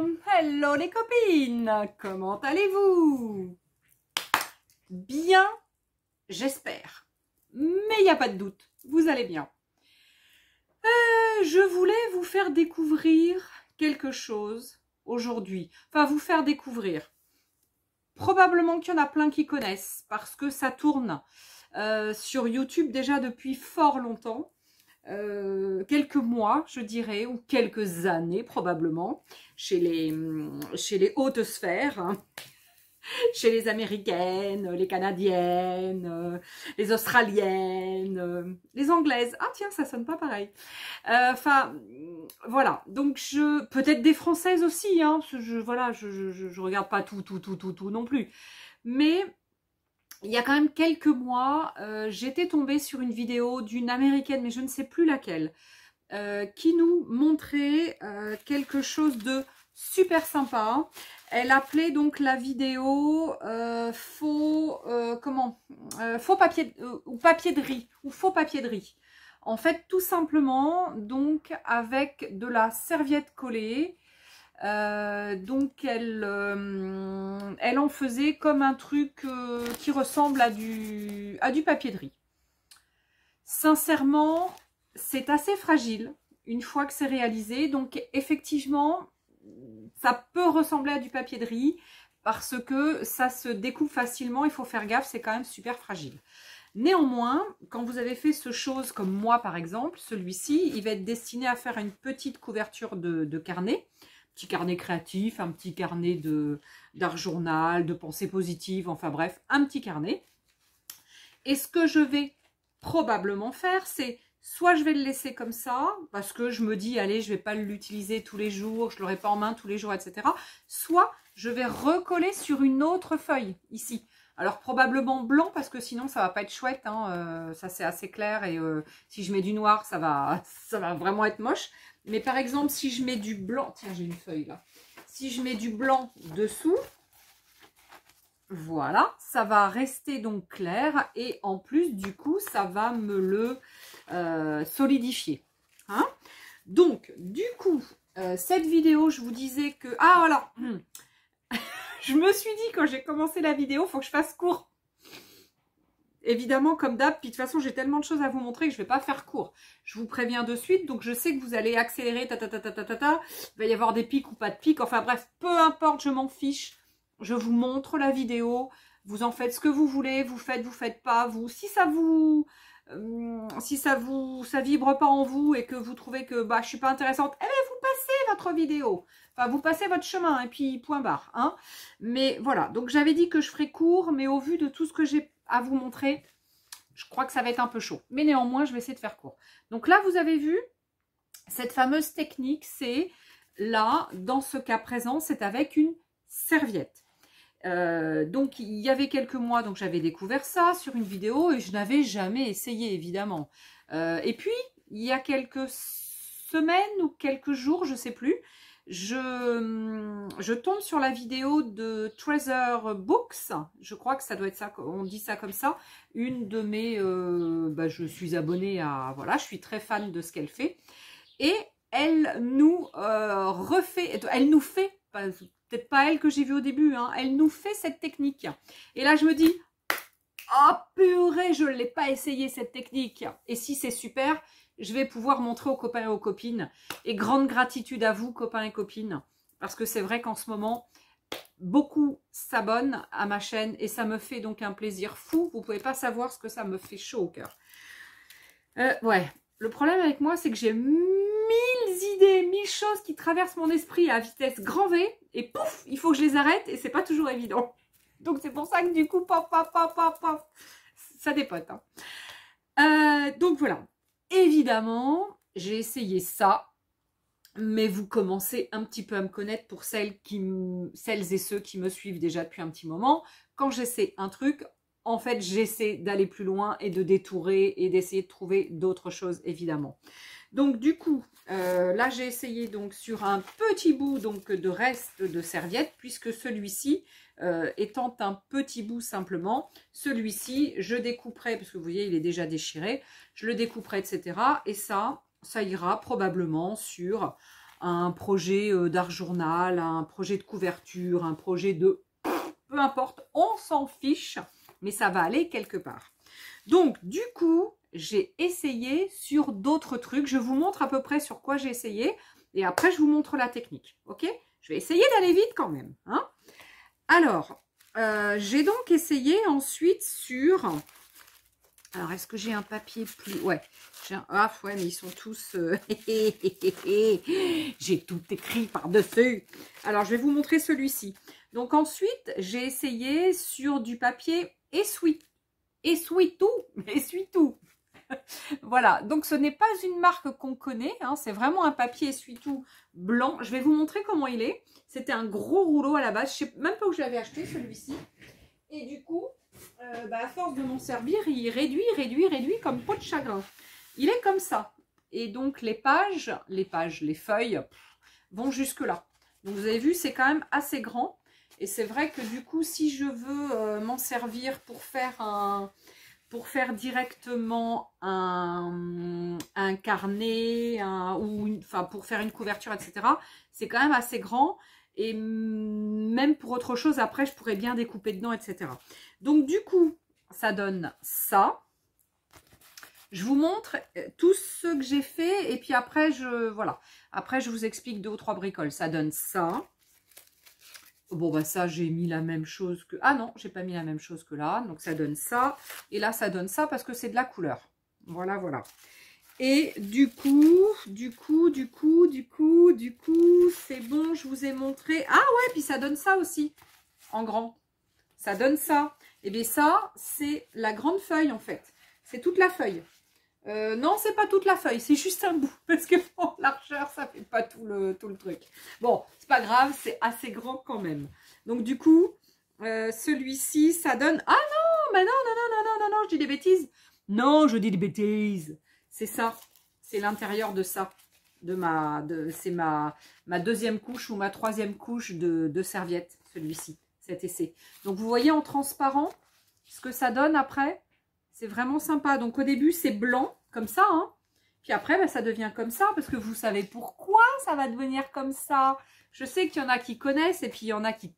Hello les copines, comment allez-vous? Bien, j'espère, mais il n'y a pas de doute, vous allez bien. Je voulais vous faire découvrir quelque chose aujourd'hui, enfin vous faire découvrir. Probablement qu'il y en a plein qui connaissent parce que ça tourne sur YouTube déjà depuis fort longtemps. Quelques mois, je dirais, ou quelques années probablement, chez les hautes sphères, hein, chez les Américaines, les Canadiennes, les Australiennes, les Anglaises. Ah tiens, ça sonne pas pareil. Enfin, voilà. Donc peut-être des Françaises aussi. Hein, je regarde pas tout non plus. Mais il y a quand même quelques mois, j'étais tombée sur une vidéo d'une Américaine, mais je ne sais plus laquelle, qui nous montrait quelque chose de super sympa. Elle appelait donc la vidéo faux papier ou papier de riz ou faux papier de riz. En fait, tout simplement, donc avec de la serviette collée. Donc elle en faisait comme un truc qui ressemble à du papier de riz. Sincèrement, c'est assez fragile une fois que c'est réalisé. Donc effectivement, ça peut ressembler à du papier de riz parce que ça se découpe facilement. Il faut faire gaffe, c'est quand même super fragile. Néanmoins, quand vous avez fait ce chose comme moi par exemple, celui-ci, il va être destiné à faire une petite couverture de carnet. Petit carnet créatif, un petit carnet d'art journal, de pensée positive, enfin bref, un petit carnet. Et ce que je vais probablement faire, c'est soit je vais le laisser comme ça, parce que je me dis, allez, je ne vais pas l'utiliser tous les jours, je ne l'aurai pas en main tous les jours, etc. Soit je vais recoller sur une autre feuille, ici. Alors probablement blanc, parce que sinon ça ne va pas être chouette, hein, ça c'est assez clair, et si je mets du noir, ça va vraiment être moche. Mais par exemple, si je mets du blanc, tiens, j'ai une feuille là. Si je mets du blanc dessous, voilà, ça va rester donc clair. Et en plus, du coup, ça va me le solidifier. Hein, donc, du coup, cette vidéo, je vous disais que... Ah, voilà. Je me suis dit, quand j'ai commencé la vidéo, il faut que je fasse court. Évidemment, comme d'hab, puis de toute façon, j'ai tellement de choses à vous montrer que je ne vais pas faire court. Je vous préviens de suite, donc je sais que vous allez accélérer, il va y avoir des pics ou pas de pics, enfin bref, peu importe, je m'en fiche. Je vous montre la vidéo, vous en faites ce que vous voulez, vous faites pas, vous. Si ça vibre pas en vous et que vous trouvez que je suis pas intéressante, eh bien, vous passez votre vidéo. Enfin, vous passez votre chemin et puis point barre. Hein. Mais voilà, donc j'avais dit que je ferais court, mais au vu de tout ce que j'ai à vous montrer, je crois que ça va être un peu chaud. Mais néanmoins, je vais essayer de faire court. Donc là, vous avez vu, cette fameuse technique, c'est là, dans ce cas présent, c'est avec une serviette. Donc, il y avait quelques mois, donc j'avais découvert ça sur une vidéo et je n'avais jamais essayé, évidemment. Et puis, il y a quelques semaines ou quelques jours, je ne sais plus, je tombe sur la vidéo de Treasure Books, je crois que ça doit être ça, on dit ça comme ça, une de mes, je suis abonnée à, voilà, je suis très fan de ce qu'elle fait, et elle nous fait, peut-être pas elle que j'ai vue au début, hein, elle nous fait cette technique, et là je me dis, oh purée, je ne l'ai pas essayé cette technique, et si c'est super, je vais pouvoir montrer aux copains et aux copines. Et grande gratitude à vous, copains et copines. Parce que c'est vrai qu'en ce moment, beaucoup s'abonnent à ma chaîne. Et ça me fait donc un plaisir fou. Vous ne pouvez pas savoir ce que ça me fait chaud au cœur. Ouais. Le problème avec moi, c'est que j'ai 1000 idées, 1000 choses qui traversent mon esprit à vitesse grand V. Et pouf, il faut que je les arrête. Et c'est pas toujours évident. Donc c'est pour ça que du coup, paf, ça dépote. Hein. Donc voilà. Évidemment, j'ai essayé ça, mais vous commencez un petit peu à me connaître pour celles et ceux qui me suivent déjà depuis un petit moment. Quand j'essaie un truc, en fait, j'essaie d'aller plus loin et de détourer et d'essayer de trouver d'autres choses, évidemment. Donc, du coup, là, j'ai essayé donc sur un petit bout donc, de reste de serviette, puisque celui-ci, étant un petit bout simplement, celui-ci, je découperai, parce que vous voyez, il est déjà déchiré, je le découperai, etc. Et ça ira probablement sur un projet d'art journal, un projet de couverture, un projet de... Peu importe, on s'en fiche, mais ça va aller quelque part. Donc, du coup, j'ai essayé sur d'autres trucs. Je vous montre à peu près sur quoi j'ai essayé. Et après, je vous montre la technique. Ok? Je vais essayer d'aller vite quand même. Hein? Alors, j'ai donc essayé ensuite sur... Alors, est-ce que j'ai un papier plus... Ouais, j'ai un... Ah, ouais, mais ils sont tous... J'ai tout écrit par-dessus. Alors, je vais vous montrer celui-ci. Donc, ensuite, j'ai essayé sur du papier essuie-tout. Voilà, donc ce n'est pas une marque qu'on connaît, hein, c'est vraiment un papier essuie-tout blanc. Je vais vous montrer comment il est. C'était un gros rouleau à la base, je ne sais même pas où je l'avais acheté celui-ci. Et du coup, à force de m'en servir, il réduit comme peau de chagrin. Il est comme ça. Et donc les feuilles vont jusque là. Donc vous avez vu, c'est quand même assez grand. Et c'est vrai que du coup, si je veux m'en servir pour faire directement un carnet enfin pour faire une couverture, etc. C'est quand même assez grand. Et même pour autre chose, après, je pourrais bien découper dedans, etc. Donc, du coup, ça donne ça. Je vous montre tout ce que j'ai fait. Et puis après, voilà. Après, je vous explique 2 ou 3 bricoles. Ça donne ça. Bon, bah ça, j'ai mis la même chose que... Ah non, j'ai pas mis la même chose que là. Donc, ça donne ça. Et là, ça donne ça parce que c'est de la couleur. Voilà, voilà. Et du coup, c'est bon, je vous ai montré. Ah ouais, puis ça donne ça aussi, en grand. Ça donne ça. Et bien ça, c'est la grande feuille en fait. C'est toute la feuille. Non, c'est pas toute la feuille, c'est juste un bout. Parce que bon, largeur, ça fait pas tout le truc. Bon, c'est pas grave, c'est assez grand quand même. Donc du coup, celui-ci, ça donne... Ah non, mais non, je dis des bêtises. Non, je dis des bêtises. C'est ça, c'est l'intérieur de ça. C'est ma deuxième couche ou ma troisième couche de serviette, celui-ci, cet essai. Donc vous voyez en transparent ce que ça donne après. C'est vraiment sympa. Donc au début c'est blanc, comme ça. Hein. Puis après bah, ça devient comme ça. Parce que vous savez pourquoi ça va devenir comme ça. Je sais qu'il y en a qui connaissent et puis il y en a qui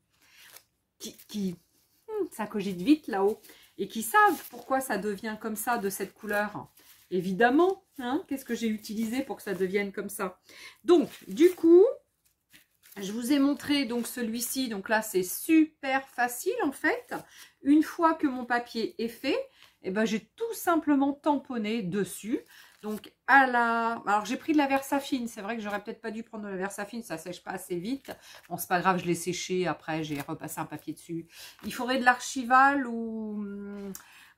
ça cogite vite là-haut. Et qui savent pourquoi ça devient comme ça de cette couleur. Évidemment, hein, qu'est-ce que j'ai utilisé pour que ça devienne comme ça. Donc, du coup, je vous ai montré donc celui-ci. Donc là, c'est super facile en fait. Une fois que mon papier est fait, eh ben, j'ai tout simplement tamponné dessus. Donc, alors j'ai pris de la Versafine. C'est vrai que j'aurais peut-être pas dû prendre de la Versafine. Ça sèche pas assez vite. Bon, c'est pas grave, je l'ai séché. Après, j'ai repassé un papier dessus. Il faudrait de l'Archival ou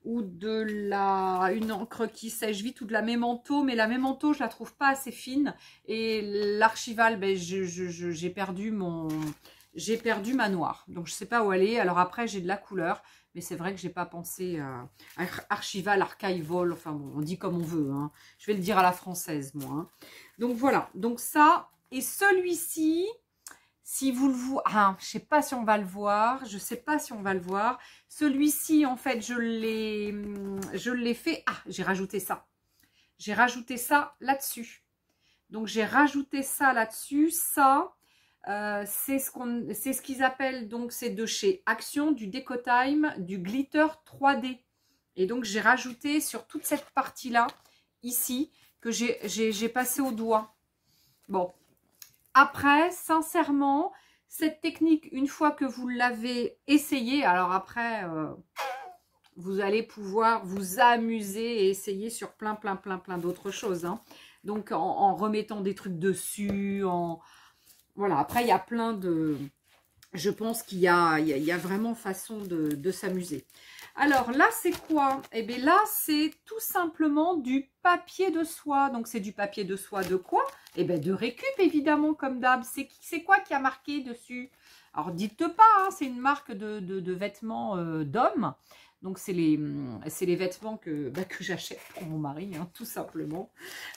une encre qui sèche vite ou de la Memento, mais la Memento je la trouve pas assez fine et l'Archival ben, j'ai perdu ma noire, donc je sais pas où aller. Alors après j'ai de la couleur, mais c'est vrai que j'ai pas pensé à Archival, Archival, enfin bon, on dit comme on veut, hein. Je vais le dire à la française moi, hein. Donc voilà, donc ça et celui-ci. Si vous le voyez, je sais pas si on va le voir, Celui-ci, en fait, je l'ai fait. Ah, j'ai rajouté ça. J'ai rajouté ça là-dessus. Donc, j'ai rajouté ça là-dessus. Ça, c'est ce qu'ils appellent, donc, c'est de chez Action, du Decotime, du glitter 3D. Et donc, j'ai rajouté sur toute cette partie-là, ici, que j'ai passé au doigt. Bon. Après, sincèrement, cette technique, une fois que vous l'avez essayée, alors après, vous allez pouvoir vous amuser et essayer sur plein d'autres choses. Hein. Donc, en remettant des trucs dessus, voilà. Après, il y a plein de... Je pense qu'il y a vraiment façon de s'amuser. Alors là, c'est quoi? Eh bien là, c'est tout simplement du papier de soie. Donc, c'est du papier de soie de quoi? Eh bien, de Récup, évidemment, comme d'hab. C'est quoi qui a marqué dessus? Alors, dites pas, hein, c'est une marque de vêtements d'hommes. Donc, c'est les vêtements que j'achète pour mon mari, hein, tout simplement.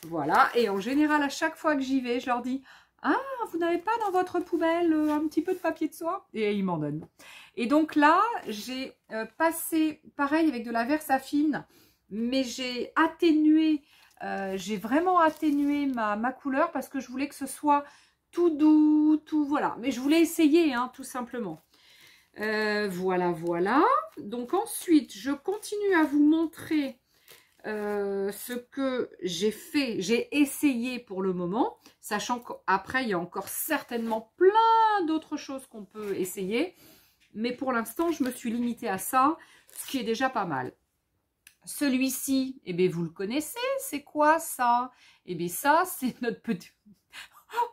Voilà. Et en général, à chaque fois que j'y vais, je leur dis... Ah, vous n'avez pas dans votre poubelle un petit peu de papier de soie? Et ils m'en donnent. Et donc là, j'ai passé, pareil, avec de la Versafine, mais j'ai atténué, j'ai vraiment atténué ma couleur parce que je voulais que ce soit tout doux, tout voilà. Mais je voulais essayer, hein, tout simplement. Voilà, voilà. Donc ensuite, je continue à vous montrer ce que j'ai fait, j'ai essayé pour le moment, sachant qu'après, il y a encore certainement plein d'autres choses qu'on peut essayer. Mais pour l'instant, je me suis limitée à ça, ce qui est déjà pas mal. Celui-ci, eh bien, vous le connaissez, c'est quoi ça? Eh bien, ça, c'est notre petit...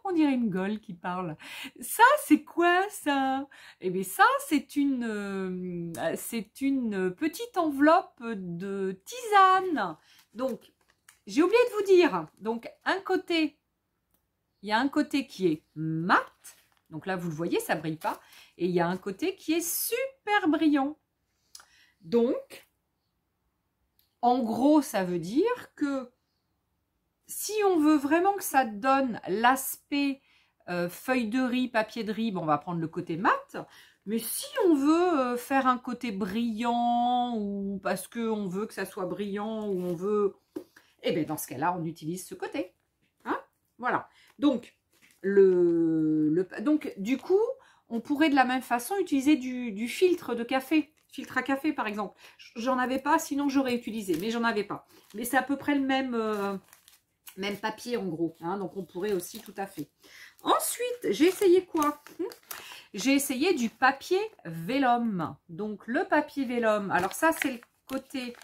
On dirait une Gaule qui parle. Ça, c'est quoi ça? Eh bien, ça, c'est une petite enveloppe de tisane. Donc, j'ai oublié de vous dire. Donc, il y a un côté qui est mat. Donc là, vous le voyez, ça ne brille pas. Et il y a un côté qui est super brillant. Donc, en gros, ça veut dire que si on veut vraiment que ça donne l'aspect feuille de riz, papier de riz, bon, on va prendre le côté mat. Mais si on veut faire un côté brillant, ou parce qu'on veut que ça soit brillant, ou on veut... Eh bien, dans ce cas-là, on utilise ce côté. Hein, voilà. Donc, donc, du coup, on pourrait de la même façon utiliser du filtre de café. Filtre à café, par exemple. J'en avais pas, sinon j'aurais utilisé. Mais j'en avais pas. Mais c'est à peu près le même papier, en gros. Hein, donc, on pourrait aussi tout à fait. Ensuite, j'ai essayé quoi? J'ai essayé du papier vélum. Donc, le papier vélum. Alors, ça, c'est le côté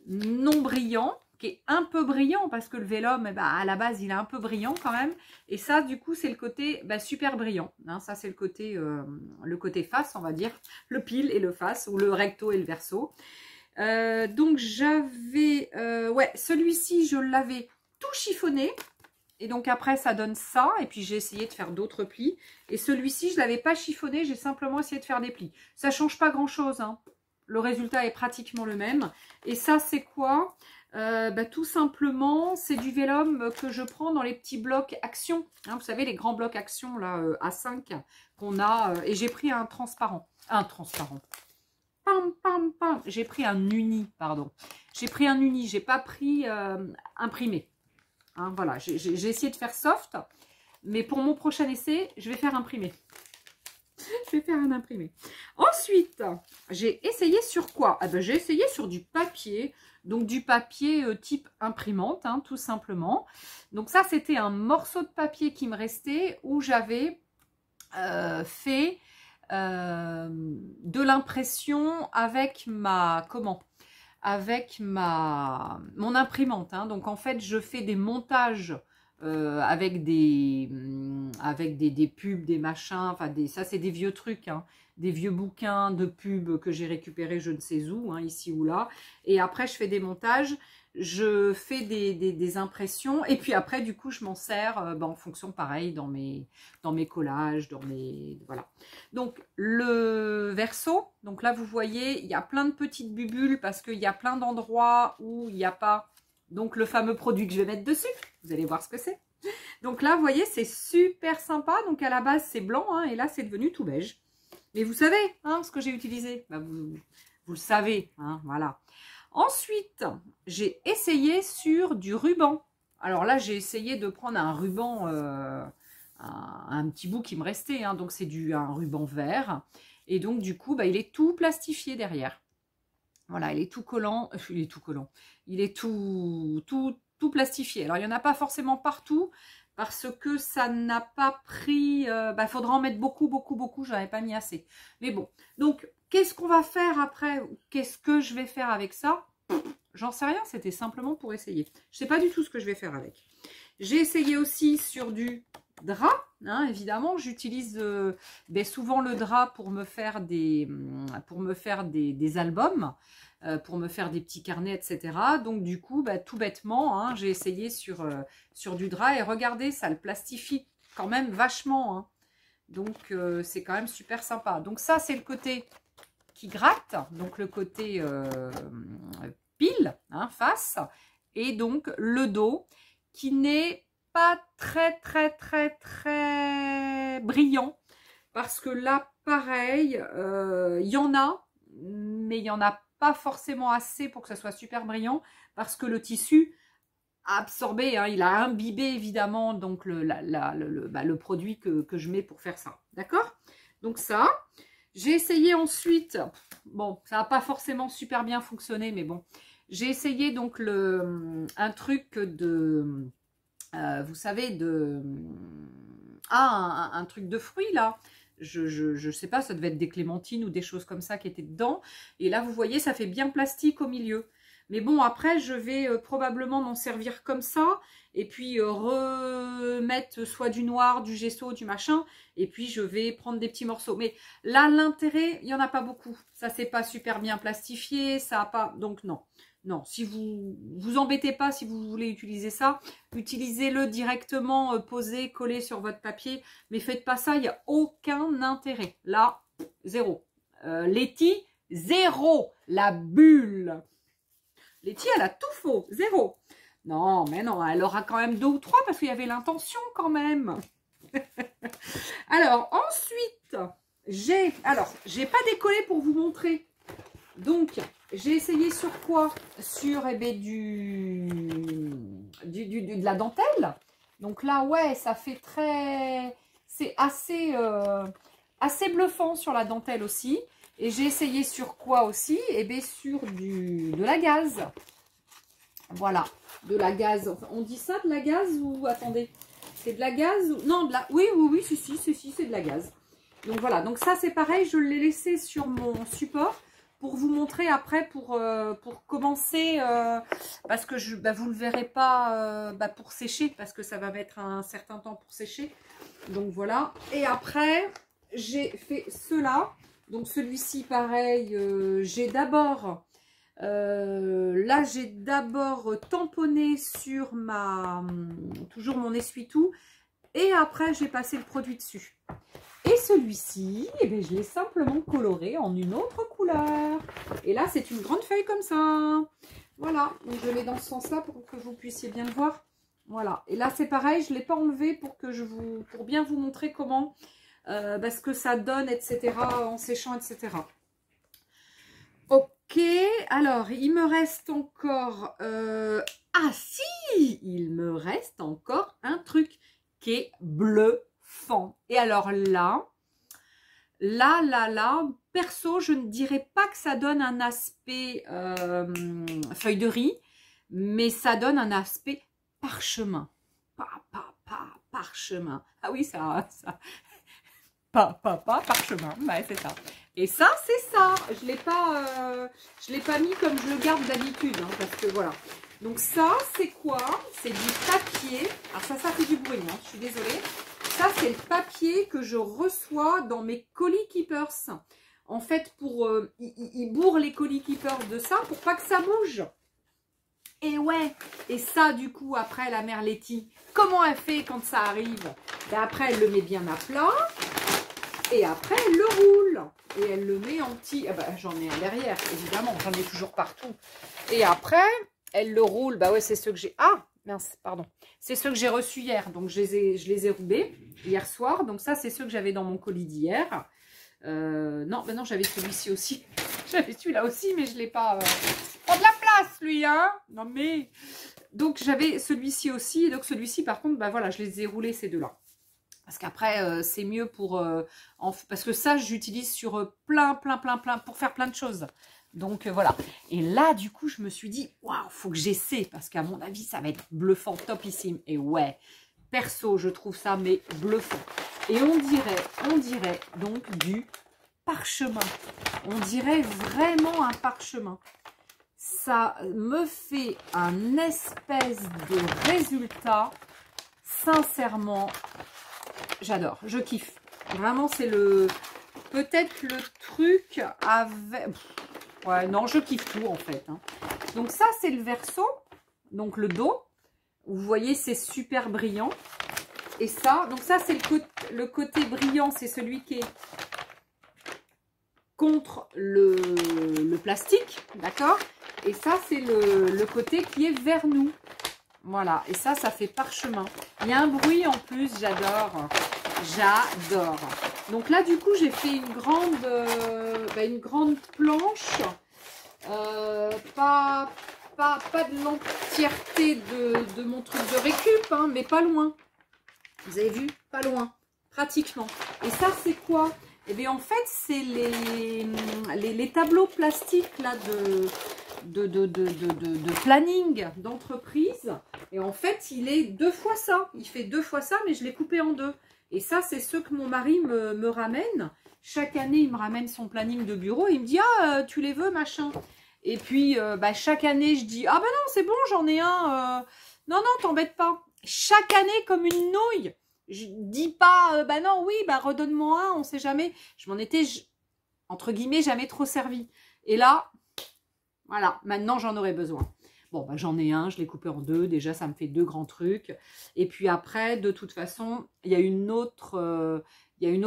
non brillant, qui est un peu brillant, parce que le vélum, eh ben, à la base, il est un peu brillant quand même. Et ça, du coup, c'est le côté super brillant. Hein, ça, c'est le côté face, on va dire. Le pile et le face, ou le recto et le verso. Donc, j'avais... ouais, celui-ci, je l'avais tout chiffonné. Et donc après, ça donne ça. Et puis, j'ai essayé de faire d'autres plis. Et celui-ci, je ne l'avais pas chiffonné. J'ai simplement essayé de faire des plis. Ça ne change pas grand-chose. Hein. Le résultat est pratiquement le même. Et ça, c'est quoi? Tout simplement, c'est du vélum que je prends dans les petits blocs Action. Hein, vous savez, les grands blocs Action là, A5 qu'on a. Et j'ai pris un transparent. Un transparent. Pam, pam, pam. J'ai pris un uni, pardon. J'ai pris un uni. J'ai pas pris imprimé. Hein, voilà, j'ai essayé de faire soft, mais pour mon prochain essai, je vais faire imprimer. Je vais faire un imprimé. Ensuite, j'ai essayé sur quoi? J'ai essayé sur du papier, donc du papier type imprimante, hein, tout simplement. Donc ça, c'était un morceau de papier qui me restait où j'avais fait de l'impression avec ma... Comment? Avec mon imprimante. Hein. Donc, en fait, je fais des montages avec des pubs, des machins. Enfin, ça, c'est des vieux trucs. Hein. Des vieux bouquins de pubs que j'ai récupérés je ne sais où, hein, ici ou là. Et après, je fais des montages. Je fais des impressions. Et puis après, du coup, je m'en sers en fonction, pareil, dans mes collages, voilà. Donc, le verso. Donc là, vous voyez, il y a plein de petites bubules parce qu'il y a plein d'endroits où il n'y a pas donc le fameux produit que je vais mettre dessus. Vous allez voir ce que c'est. Donc là, vous voyez, c'est super sympa. Donc à la base, c'est blanc, hein, et là, c'est devenu tout beige. Mais vous savez hein, ce que j'ai utilisé. Vous le savez, hein, voilà. Ensuite, j'ai essayé sur du ruban. Alors là, j'ai essayé de prendre un ruban, un petit bout qui me restait. Hein, donc, c'est un ruban vert. Et donc, du coup, il est tout plastifié derrière. Voilà, il est tout collant. Il est tout collant. Il est tout plastifié. Alors, il n'y en a pas forcément partout parce que ça n'a pas pris... Il faudra en mettre beaucoup, beaucoup, beaucoup. Je n'en avais pas mis assez. Mais bon, donc... Qu'est-ce qu'on va faire après? Qu'est-ce que je vais faire avec ça? J'en sais rien, c'était simplement pour essayer. Je ne sais pas du tout ce que je vais faire avec. J'ai essayé aussi sur du drap. Hein, évidemment, j'utilise souvent le drap pour me faire des albums, pour me faire des petits carnets, etc. Donc du coup, tout bêtement, hein, j'ai essayé sur du drap. Et regardez, ça le plastifie quand même vachement. Hein. Donc c'est quand même super sympa. Donc ça, c'est le côté... qui gratte, donc le côté pile, hein, face, et donc le dos qui n'est pas très brillant, parce que là, pareil, il y en a, mais il n'y en a pas forcément assez pour que ça soit super brillant, parce que le tissu absorbé, hein, il a imbibé évidemment donc le produit que je mets pour faire ça. D'accord? Donc ça, j'ai essayé ensuite, bon, ça n'a pas forcément super bien fonctionné, mais bon, j'ai essayé donc un truc de, vous savez, un truc de fruits là. Je sais pas, ça devait être des clémentines ou des choses comme ça qui étaient dedans. Et là, vous voyez, ça fait bien plastique au milieu. Mais bon, après, je vais probablement m'en servir comme ça. Et puis, remettre soit du noir, du gesso, du machin. Et puis, je vais prendre des petits morceaux. Mais là, l'intérêt, il n'y en a pas beaucoup. Ça, c'est pas super bien plastifié. Ça a pas... Donc, non. Non, si vous embêtez pas, si vous voulez utiliser ça, utilisez-le directement posé, collé sur votre papier. Mais faites pas ça, il n'y a aucun intérêt. Là, zéro. Letty, zéro. La bulle. Letty, elle a tout faux, zéro. Non, mais non, elle aura quand même 2 ou 3 parce qu'il y avait l'intention quand même. Alors, ensuite, j'ai pas décollé pour vous montrer. Donc, j'ai essayé sur quoi? Sur de la dentelle. Donc là, ouais, ça fait très... C'est assez bluffant sur la dentelle aussi. Et j'ai essayé sur quoi aussi? Eh bien, sur de la gaze. Voilà, de la gaze. Enfin, on dit ça, de la gaze ou... Attendez, c'est de la gaze ou... Non, de la... Oui, si, c'est de la gaze. Donc voilà, donc ça, c'est pareil, je l'ai laissé sur mon support pour vous montrer après, pour commencer, parce que vous ne le verrez pas pour sécher, parce que ça va mettre un certain temps pour sécher. Donc voilà, et après, j'ai fait cela. Donc celui-ci, pareil, j'ai d'abord, là j'ai d'abord tamponné sur toujours mon essuie-tout, et après j'ai passé le produit dessus. Et celui-ci, eh bien, je l'ai simplement coloré en une autre couleur. Et là, c'est une grande feuille comme ça. Voilà, donc je mets dans ce sens-là pour que vous puissiez bien le voir. Voilà, et là c'est pareil, je ne l'ai pas enlevé pour bien vous montrer comment... ce que ça donne, etc. en séchant, etc. Ok, alors il me reste encore... Ah si, il me reste encore un truc qui est bluffant. Et alors là, perso, je ne dirais pas que ça donne un aspect feuille de riz, mais ça donne un aspect parchemin. Parchemin. Ah oui, ça parchemin, ouais, c'est ça. Et ça, c'est ça. Je l'ai pas mis comme je le garde d'habitude, hein, parce que voilà. Donc ça, c'est quoi? C'est du papier. Alors ça fait du bruit, hein, je suis désolée. Ça, c'est le papier que je reçois dans mes colis keepers. En fait, ils bourrent les colis keepers de ça pour pas que ça bouge. Et ouais, et ça, du coup, après, la mère Letty, comment elle fait quand ça arrive? Ben, après, elle le met bien à plat. Et après, elle le roule. Et elle le met en petit... Ah ben, j'en ai un derrière, évidemment. J'en ai toujours partout. Et après, elle le roule. Bah ouais, c'est ceux que j'ai... Ah, mince, pardon. C'est ceux que j'ai reçus hier. Donc, je les ai roulés hier soir. Donc, ça, c'est ceux que j'avais dans mon colis d'hier. Non, ben non, j'avais celui-ci aussi. J'avais celui-là aussi, mais je ne l'ai pas... Prends de la place, lui, hein. Non, mais... Donc, j'avais celui-ci aussi. Et donc, celui-ci, par contre, bah voilà, je les ai roulés, ces deux-là. Parce qu'après, c'est mieux pour... parce que ça, j'utilise sur plein, pour faire plein de choses. Donc, voilà. Et là, du coup, je me suis dit, waouh, faut que j'essaie. Parce qu'à mon avis, ça va être bluffant, topissime. Et ouais, perso, je trouve ça, mais bluffant. Et on dirait donc du parchemin. On dirait vraiment un parchemin. Ça me fait un espèce de résultat, sincèrement... J'adore, je kiffe. Vraiment, c'est peut-être le truc avec... Ouais, non, je kiffe tout en fait. Hein. Donc ça, c'est le verso, donc le dos. Vous voyez, c'est super brillant. Et ça, donc ça, c'est le côté brillant, c'est celui qui est contre le plastique, d'accord? Et ça, c'est le côté qui est vers nous. Voilà, et ça fait parchemin. Il y a un bruit en plus, j'adore. J'adore. Donc là, du coup, j'ai fait une grande planche. Pas pas de l'entièreté de mon truc de récup, hein, mais pas loin. Vous avez vu? Pas loin, pratiquement. Et ça, c'est quoi? Eh bien, en fait, c'est les tableaux plastiques là, de planning d'entreprise. Et en fait, il est 2 fois ça. Il fait 2 fois ça, mais je l'ai coupé en 2. Et ça, c'est ce que mon mari me ramène. Chaque année, il me ramène son planning de bureau. Il me dit, ah, tu les veux, machin. Et puis, chaque année, je dis, ah ben non, c'est bon, j'en ai un. Non, non, t'embête pas. Chaque année, comme une nouille. Je dis pas, bah non, oui, bah redonne-moi un, on sait jamais. Je m'en étais, entre guillemets, jamais trop servi. Et là, voilà, maintenant j'en aurais besoin. Bon, bah j'en ai un, je l'ai coupé en 2. Déjà, ça me fait 2 grands trucs. Et puis après, de toute façon, il y a une autre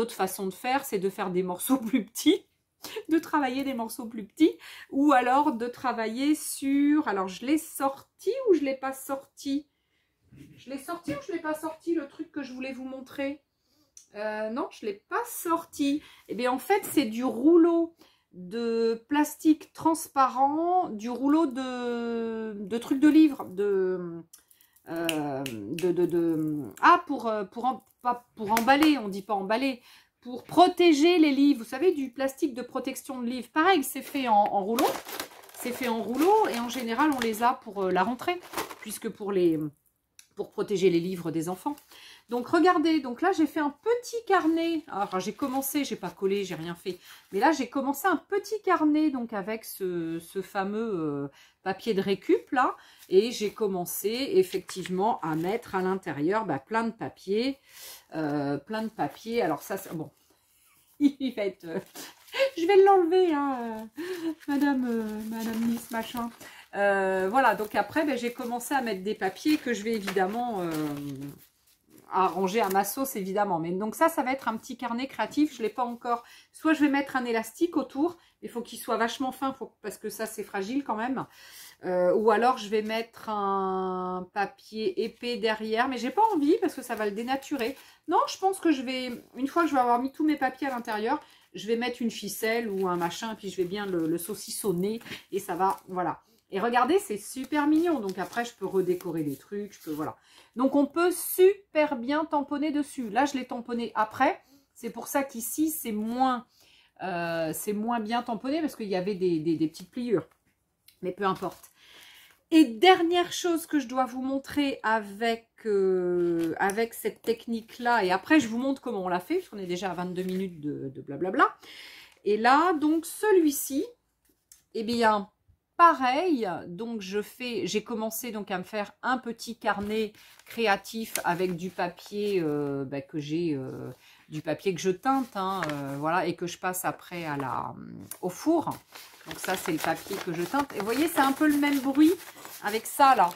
façon de faire, c'est de faire des morceaux plus petits. De travailler des morceaux plus petits. Ou alors de travailler sur... Alors, je l'ai sorti ou je ne l'ai pas sorti? Je l'ai sorti ou je ne l'ai pas sorti, le truc que je voulais vous montrer? Non, je ne l'ai pas sorti. Eh bien, en fait, c'est du rouleau de plastique transparent, du rouleau de trucs de livres, pas pour emballer, on dit pas emballer, pour protéger les livres. Vous savez, du plastique de protection de livres. Pareil, c'est fait en rouleau. C'est fait en rouleau et en général, on les a pour la rentrée, puisque pour protéger les livres des enfants. Donc, regardez, donc là, j'ai fait un petit carnet. Alors, j'ai commencé, j'ai pas collé, j'ai rien fait. Mais là, j'ai commencé un petit carnet, donc avec ce fameux papier de récup, là. Et j'ai commencé, effectivement, à mettre à l'intérieur plein de papiers. Alors, ça, bon, il va être... je vais l'enlever, hein, Madame Miss, machin. Voilà, donc après, j'ai commencé à mettre des papiers que je vais évidemment arranger à ma sauce, évidemment. Mais donc ça va être un petit carnet créatif. Je ne l'ai pas encore. Soit je vais mettre un élastique autour. Il faut qu'il soit vachement fin parce que ça, c'est fragile quand même. Ou alors, je vais mettre un papier épais derrière. Mais j'ai pas envie parce que ça va le dénaturer. Non, je pense que je vais, une fois que je vais avoir mis tous mes papiers à l'intérieur, je vais mettre une ficelle ou un machin. Puis je vais bien le saucissonner. Et ça va, voilà. Et regardez, c'est super mignon. Donc après, je peux redécorer les trucs. Voilà. Donc on peut super bien tamponner dessus. Là, je l'ai tamponné après. C'est pour ça qu'ici, c'est moins bien tamponné parce qu'il y avait des petites pliures. Mais peu importe. Et dernière chose que je dois vous montrer avec cette technique-là. Et après, je vous montre comment on l'a fait. Parce qu'on est déjà à 22 minutes de blablabla. Et là, donc celui-ci, eh bien... pareil, donc j'ai commencé donc à me faire un petit carnet créatif avec du papier du papier que je teinte, hein, voilà, et que je passe après au four. Donc ça, c'est le papier que je teinte. Et vous voyez, c'est un peu le même bruit avec ça là.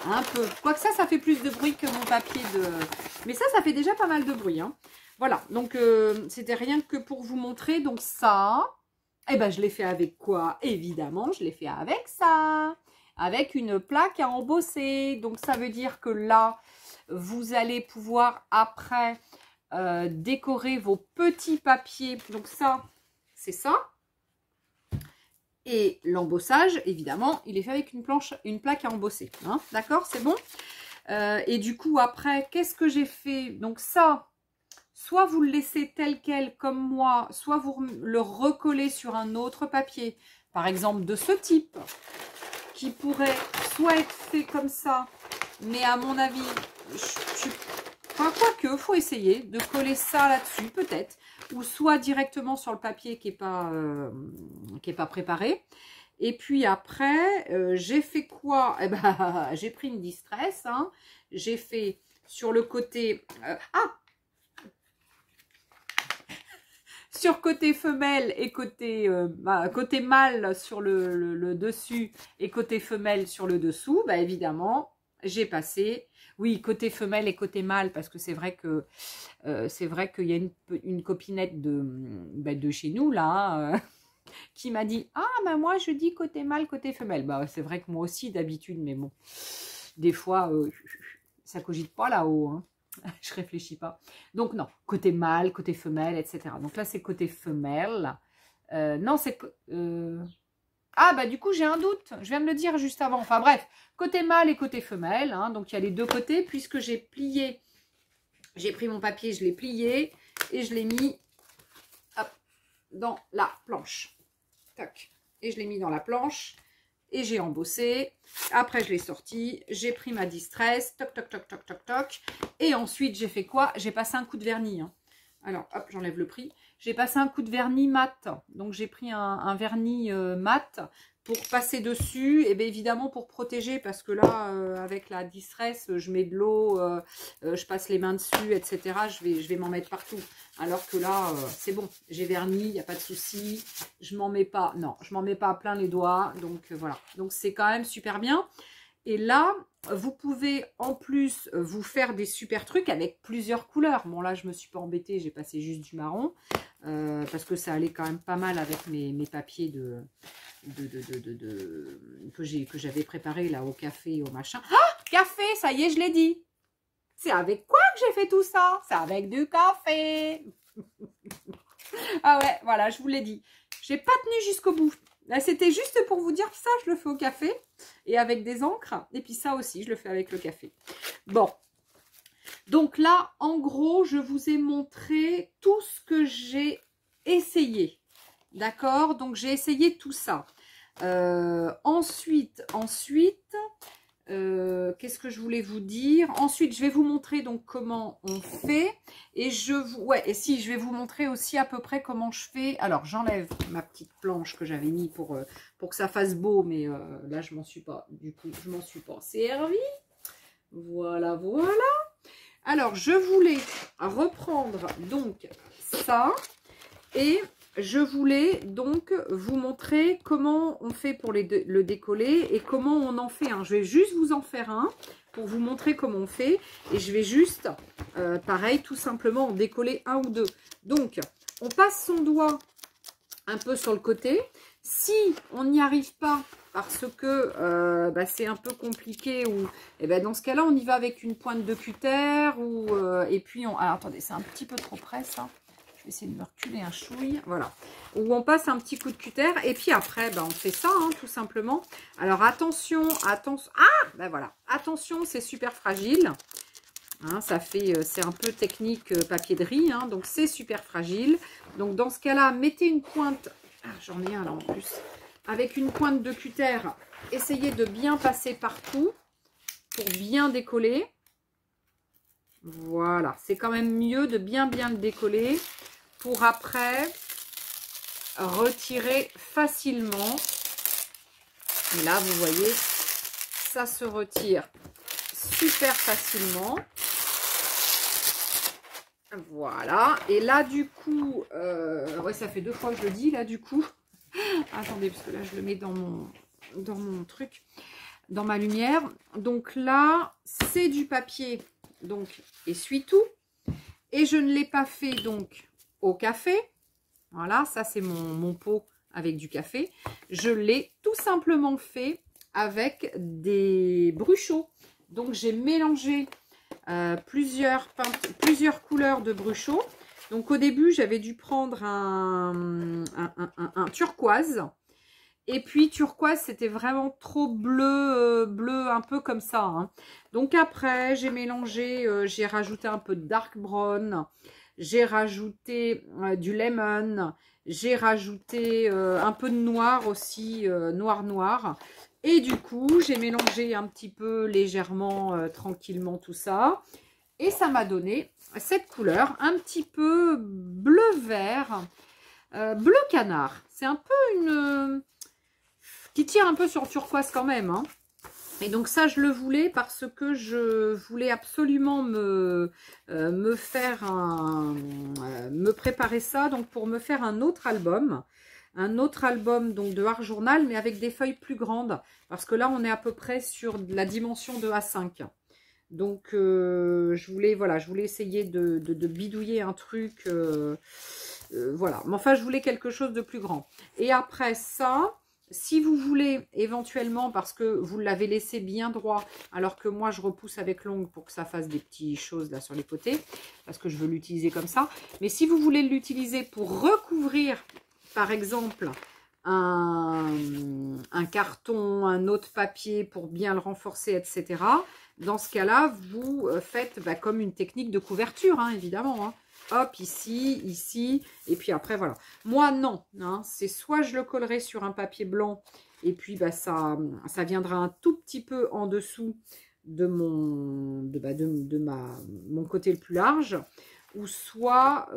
Un peu. Quoique ça fait plus de bruit que mon papier de... Mais ça fait déjà pas mal de bruit, hein. Voilà, donc c'était rien que pour vous montrer. Donc ça... Eh ben, je l'ai fait avec quoi? Évidemment, je l'ai fait avec ça. Avec une plaque à embosser. Donc, ça veut dire que là, vous allez pouvoir après décorer vos petits papiers. Donc, ça, c'est ça. Et l'embossage, évidemment, il est fait avec une plaque à embosser. Hein, d'accord, c'est bon. Et du coup, après, qu'est-ce que j'ai fait? Donc, ça... soit vous le laissez tel quel comme moi, soit vous le recollez sur un autre papier, par exemple de ce type, qui pourrait soit être fait comme ça, mais à mon avis, quoique, il faut essayer de coller ça là-dessus, peut-être, ou soit directement sur le papier qui n'est pas préparé. Et puis après, j'ai fait quoi? Eh ben, j'ai pris une distress, hein. J'ai fait sur le côté... sur côté femelle et côté mâle sur le dessus et côté femelle sur le dessous, bah évidemment, j'ai passé, oui, côté femelle et côté mâle, parce que c'est vrai que qu'il y a une copinette de chez nous, là, qui m'a dit, ah, bah moi, je dis côté mâle, côté femelle. Bah, c'est vrai que moi aussi, d'habitude, mais bon, des fois, ça cogite pas là-haut, hein. Je réfléchis pas. Donc non, côté mâle, côté femelle, etc. Donc là, c'est côté femelle. Non, c'est... Ah, bah du coup, j'ai un doute. Je viens de le dire juste avant. Enfin bref, côté mâle et côté femelle. Hein, donc, il y a les deux côtés. Puisque j'ai plié, j'ai pris mon papier, je l'ai plié et je l'ai mis hop, dans la planche. Tac. Et je l'ai mis dans la planche et j'ai embossé. Après, je l'ai sorti. J'ai pris ma distress. Toc, toc, toc, toc, toc, toc. Et ensuite, j'ai fait quoi? J'ai passé un coup de vernis. Hein. Alors, hop, j'enlève le prix. J'ai passé un coup de vernis mat. Donc, j'ai pris un vernis mat pour passer dessus. Et bien, évidemment, pour protéger. Parce que là, avec la distress, je mets de l'eau, je passe les mains dessus, etc. Je vais m'en mettre partout. Alors que là, c'est bon. J'ai verni, il n'y a pas de souci. Je m'en mets pas. Non, je m'en mets pas à plein les doigts. Donc, voilà. Donc, c'est quand même super bien. Et là, vous pouvez en plus vous faire des super trucs avec plusieurs couleurs. Bon, là, je me suis pas embêtée, j'ai passé juste du marron. Parce que ça allait quand même pas mal avec mes papiers que j'avais préparés là au café et au machin. Ah, café, ça y est, je l'ai dit. C'est avec quoi que j'ai fait tout ça? C'est avec du café. Ah ouais, voilà, je vous l'ai dit. J'ai pas tenu jusqu'au bout. Là, c'était juste pour vous dire ça, je le fais au café et avec des encres. Et puis ça aussi, je le fais avec le café. Bon. Donc là, en gros, je vous ai montré tout ce que j'ai essayé. D'accord? Donc, j'ai essayé tout ça. Ensuite, qu'est-ce que je voulais vous dire? Ensuite, je vais vous montrer donc comment on fait. Et je vais vous montrer aussi à peu près comment je fais. Alors, j'enlève ma petite planche que j'avais mis pour que ça fasse beau. Mais là, je m'en suis pas servi. Voilà, voilà. Alors, je voulais reprendre donc ça. Et je voulais donc vous montrer comment on fait pour le décoller et comment on en fait un. Je vais juste vous en faire un pour vous montrer comment on fait. Et je vais juste, pareil, tout simplement en décoller un ou deux. Donc, on passe son doigt un peu sur le côté. Si on n'y arrive pas parce que c'est un peu compliqué, ou dans ce cas-là, on y va avec une pointe de cutter. Et puis, alors attendez, c'est un petit peu trop près ça. Je vais essayer de me reculer un chouille. Voilà. Où on passe un petit coup de cutter. Et puis après, on fait ça, hein, tout simplement. Alors, attention, attention. Ah, voilà. Attention, c'est super fragile. Hein, c'est un peu technique papier de riz. Hein, donc, c'est super fragile. Donc, dans ce cas-là, mettez une pointe. Ah, j'en ai un là en plus. Avec une pointe de cutter, essayez de bien passer partout pour bien décoller. Voilà. C'est quand même mieux de bien le décoller. Pour après retirer facilement. Et là, vous voyez, ça se retire super facilement. Voilà. Et là, du coup, ouais, ça fait 2 fois que je le dis, là, du coup. Attendez, parce que là, je le mets dans mon truc, dans ma lumière. Donc là, c'est du papier, donc, essuie-tout. Et je ne l'ai pas fait, donc, au café. Voilà, ça c'est mon pot avec du café. Je l'ai tout simplement fait avec des bruchots. Donc j'ai mélangé plusieurs couleurs de bruchots. Donc au début j'avais dû prendre un turquoise. Et puis turquoise c'était vraiment trop bleu, bleu un peu comme ça. Hein. Donc après j'ai mélangé, j'ai rajouté un peu de dark brown. J'ai rajouté du lemon, j'ai rajouté un peu de noir aussi, noir. Et du coup, j'ai mélangé un petit peu légèrement, tranquillement tout ça. Et ça m'a donné cette couleur, un petit peu bleu-vert, bleu canard. C'est un peu une... qui tire un peu sur turquoise quand même, hein. Et donc ça, je le voulais parce que je voulais absolument me préparer ça, donc pour me faire un autre album. Un autre album donc de Art Journal, mais avec des feuilles plus grandes. Parce que là, on est à peu près sur la dimension de A5. Donc, je voulais essayer de bidouiller un truc. Voilà. Mais enfin, je voulais quelque chose de plus grand. Et après ça... Si vous voulez éventuellement, parce que vous l'avez laissé bien droit, alors que moi je repousse avec l'ongle pour que ça fasse des petites choses là sur les côtés, parce que je veux l'utiliser comme ça. Mais si vous voulez l'utiliser pour recouvrir, par exemple, un carton, un autre papier pour bien le renforcer, etc. Dans ce cas-là, vous faites comme une technique de couverture, hein, évidemment. Hein. Hop, ici, ici, et puis après, voilà. Moi, non. Hein, c'est soit je le collerai sur un papier blanc, et puis ça viendra un tout petit peu en dessous de mon côté le plus large, ou soit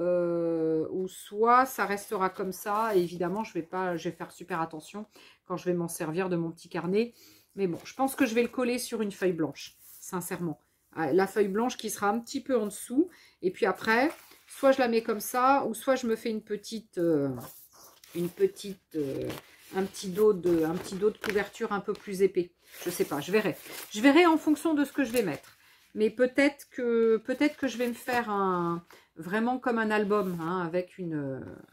ça restera comme ça. Et évidemment, je vais faire super attention quand je vais m'en servir de mon petit carnet. Mais bon, je pense que je vais le coller sur une feuille blanche, sincèrement. La feuille blanche qui sera un petit peu en dessous. Et puis après, soit je la mets comme ça, ou soit je me fais un petit dos de couverture un peu plus épais. Je sais pas, je verrai. Je verrai en fonction de ce que je vais mettre. Mais peut-être que je vais me faire vraiment comme un album, hein,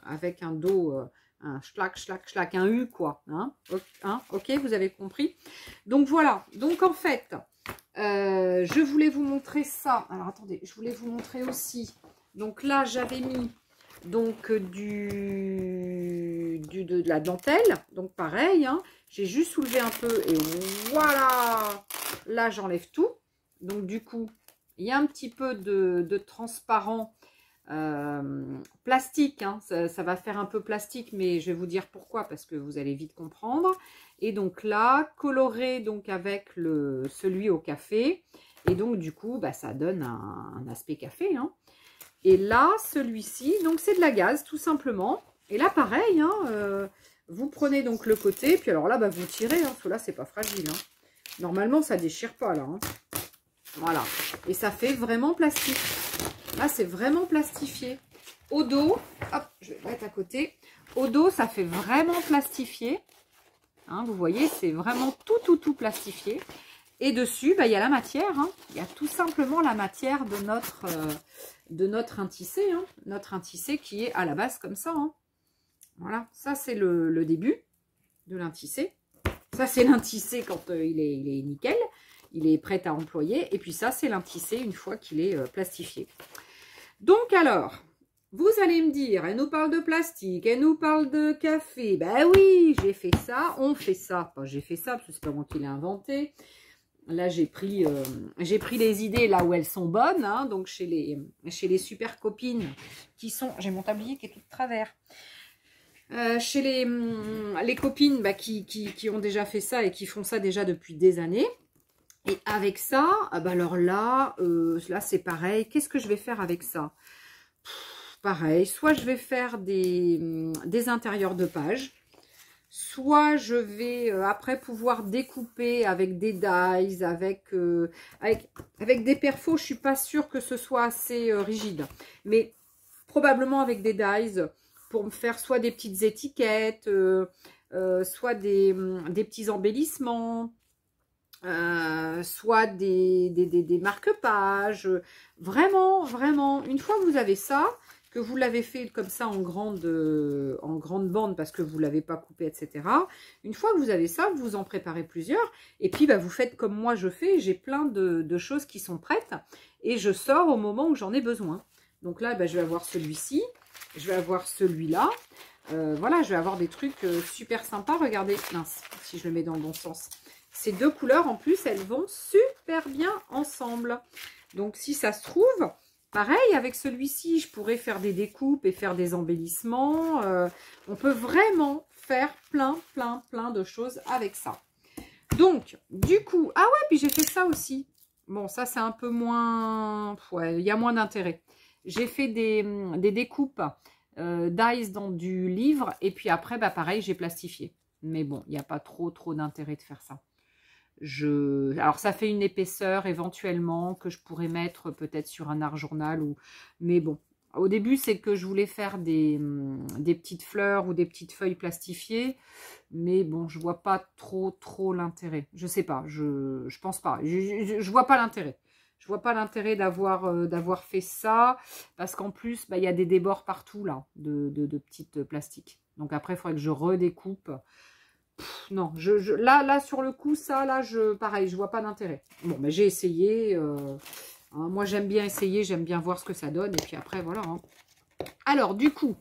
avec un dos, un schlac, schlac, schlac, un U, quoi. Hein, ok, vous avez compris. Donc voilà. Donc en fait, je voulais vous montrer ça. Alors attendez, je voulais vous montrer aussi. Donc là, j'avais mis donc de la dentelle. Donc pareil, hein, j'ai juste soulevé un peu et voilà. Là, j'enlève tout. Donc du coup, il y a un petit peu de transparent plastique. Hein. Ça va faire un peu plastique, mais je vais vous dire pourquoi, parce que vous allez vite comprendre. Et donc là, coloré donc avec celui au café. Et donc du coup, ça donne un aspect café. Hein. Et là, celui-ci, donc c'est de la gaze, tout simplement. Et là, pareil, hein, vous prenez donc le côté, puis alors là, vous tirez, hein, parce que là, c'est pas fragile. Hein. Normalement, ça déchire pas, là. Hein. Voilà. Et ça fait vraiment plastique. Là, c'est vraiment plastifié. Au dos, hop, je vais le mettre à côté. Au dos, ça fait vraiment plastifié. Hein, vous voyez, c'est vraiment tout plastifié. Et dessus, il y a la matière. Hein. Il y a tout simplement la matière de notre intissé. Hein. Notre intissé qui est à la base comme ça. Hein. Voilà, ça c'est le début de l'intissé. Ça c'est l'intissé quand il est nickel. Il est prêt à employer. Et puis ça, c'est l'intissé une fois qu'il est plastifié. Donc alors, vous allez me dire, elle nous parle de plastique, elle nous parle de café. Ben oui, j'ai fait ça, on fait ça. Enfin, j'ai fait ça parce que c'est pas moi qui l'ai inventé. Là, j'ai pris les idées là où elles sont bonnes. Hein, donc, chez les super copines qui sont... J'ai mon tablier qui est tout de travers. Chez les copines qui ont déjà fait ça et qui font ça déjà depuis des années. Et avec ça, alors là c'est pareil. Qu'est-ce que je vais faire avec ça? Pareil, soit je vais faire des intérieurs de page, soit je vais après pouvoir découper avec des dies, avec des perfos. Je suis pas sûre que ce soit assez rigide, mais probablement avec des dies pour me faire soit des petites étiquettes, soit des petits embellissements. Soit des marque-pages. Vraiment, une fois que vous avez ça, que vous l'avez fait comme ça en grande bande parce que vous ne l'avez pas coupé, etc. Une fois que vous avez ça, vous en préparez plusieurs. Et puis, vous faites comme moi je fais. J'ai plein de choses qui sont prêtes. Et je sors au moment où j'en ai besoin. Donc là, je vais avoir celui-ci. Je vais avoir celui-là. Voilà, je vais avoir des trucs super sympas. Regardez, mince, si je le mets dans le bon sens. Ces deux couleurs, en plus, elles vont super bien ensemble. Donc, si ça se trouve, pareil, avec celui-ci, je pourrais faire des découpes et faire des embellissements. On peut vraiment faire plein de choses avec ça. Donc, du coup, ah ouais, puis j'ai fait ça aussi. Bon, ça, c'est un peu moins... Ouais, il y a moins d'intérêt. J'ai fait des découpes dies dans du livre. Et puis après, pareil, j'ai plastifié. Mais bon, il n'y a pas trop d'intérêt de faire ça. Alors, ça fait une épaisseur éventuellement que je pourrais mettre peut-être sur un art journal. Mais bon, au début, c'est que je voulais faire des petites fleurs ou des petites feuilles plastifiées. Mais bon, je vois pas trop l'intérêt. Je sais pas, je pense pas. Je vois pas l'intérêt. Je vois pas l'intérêt d'avoir fait ça. Parce qu'en plus, il y a des débords partout là, de petites plastiques. Donc après, il faudrait que je redécoupe. Non, là, sur le coup, ça, là, pareil, je vois pas d'intérêt. Bon, j'ai essayé. Hein, moi, j'aime bien essayer, j'aime bien voir ce que ça donne. Et puis après, voilà. Hein. Alors, du coup,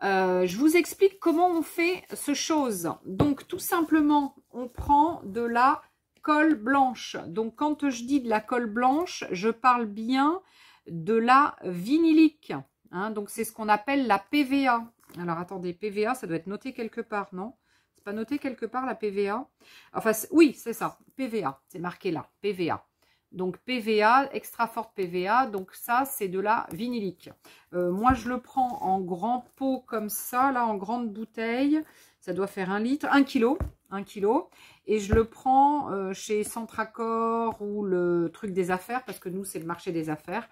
Je vous explique comment on fait ce chose. Donc, tout simplement, on prend de la colle blanche. Donc, quand je dis de la colle blanche, je parle bien de la vinylique. Hein, donc, c'est ce qu'on appelle la PVA. Alors, attendez, PVA, ça doit être noté quelque part, non? C'est pas noté quelque part, la PVA? Enfin, oui, c'est ça, PVA. C'est marqué là, PVA. Donc, PVA, extra forte PVA. Donc, ça, c'est de la vinylique. Moi, je le prends en grand pot comme ça, là, en grande bouteille. Ça doit faire 1 litre, 1 kilo. 1 kilo. Et je le prends chez Centracor ou le truc des affaires, parce que nous, c'est le marché des affaires.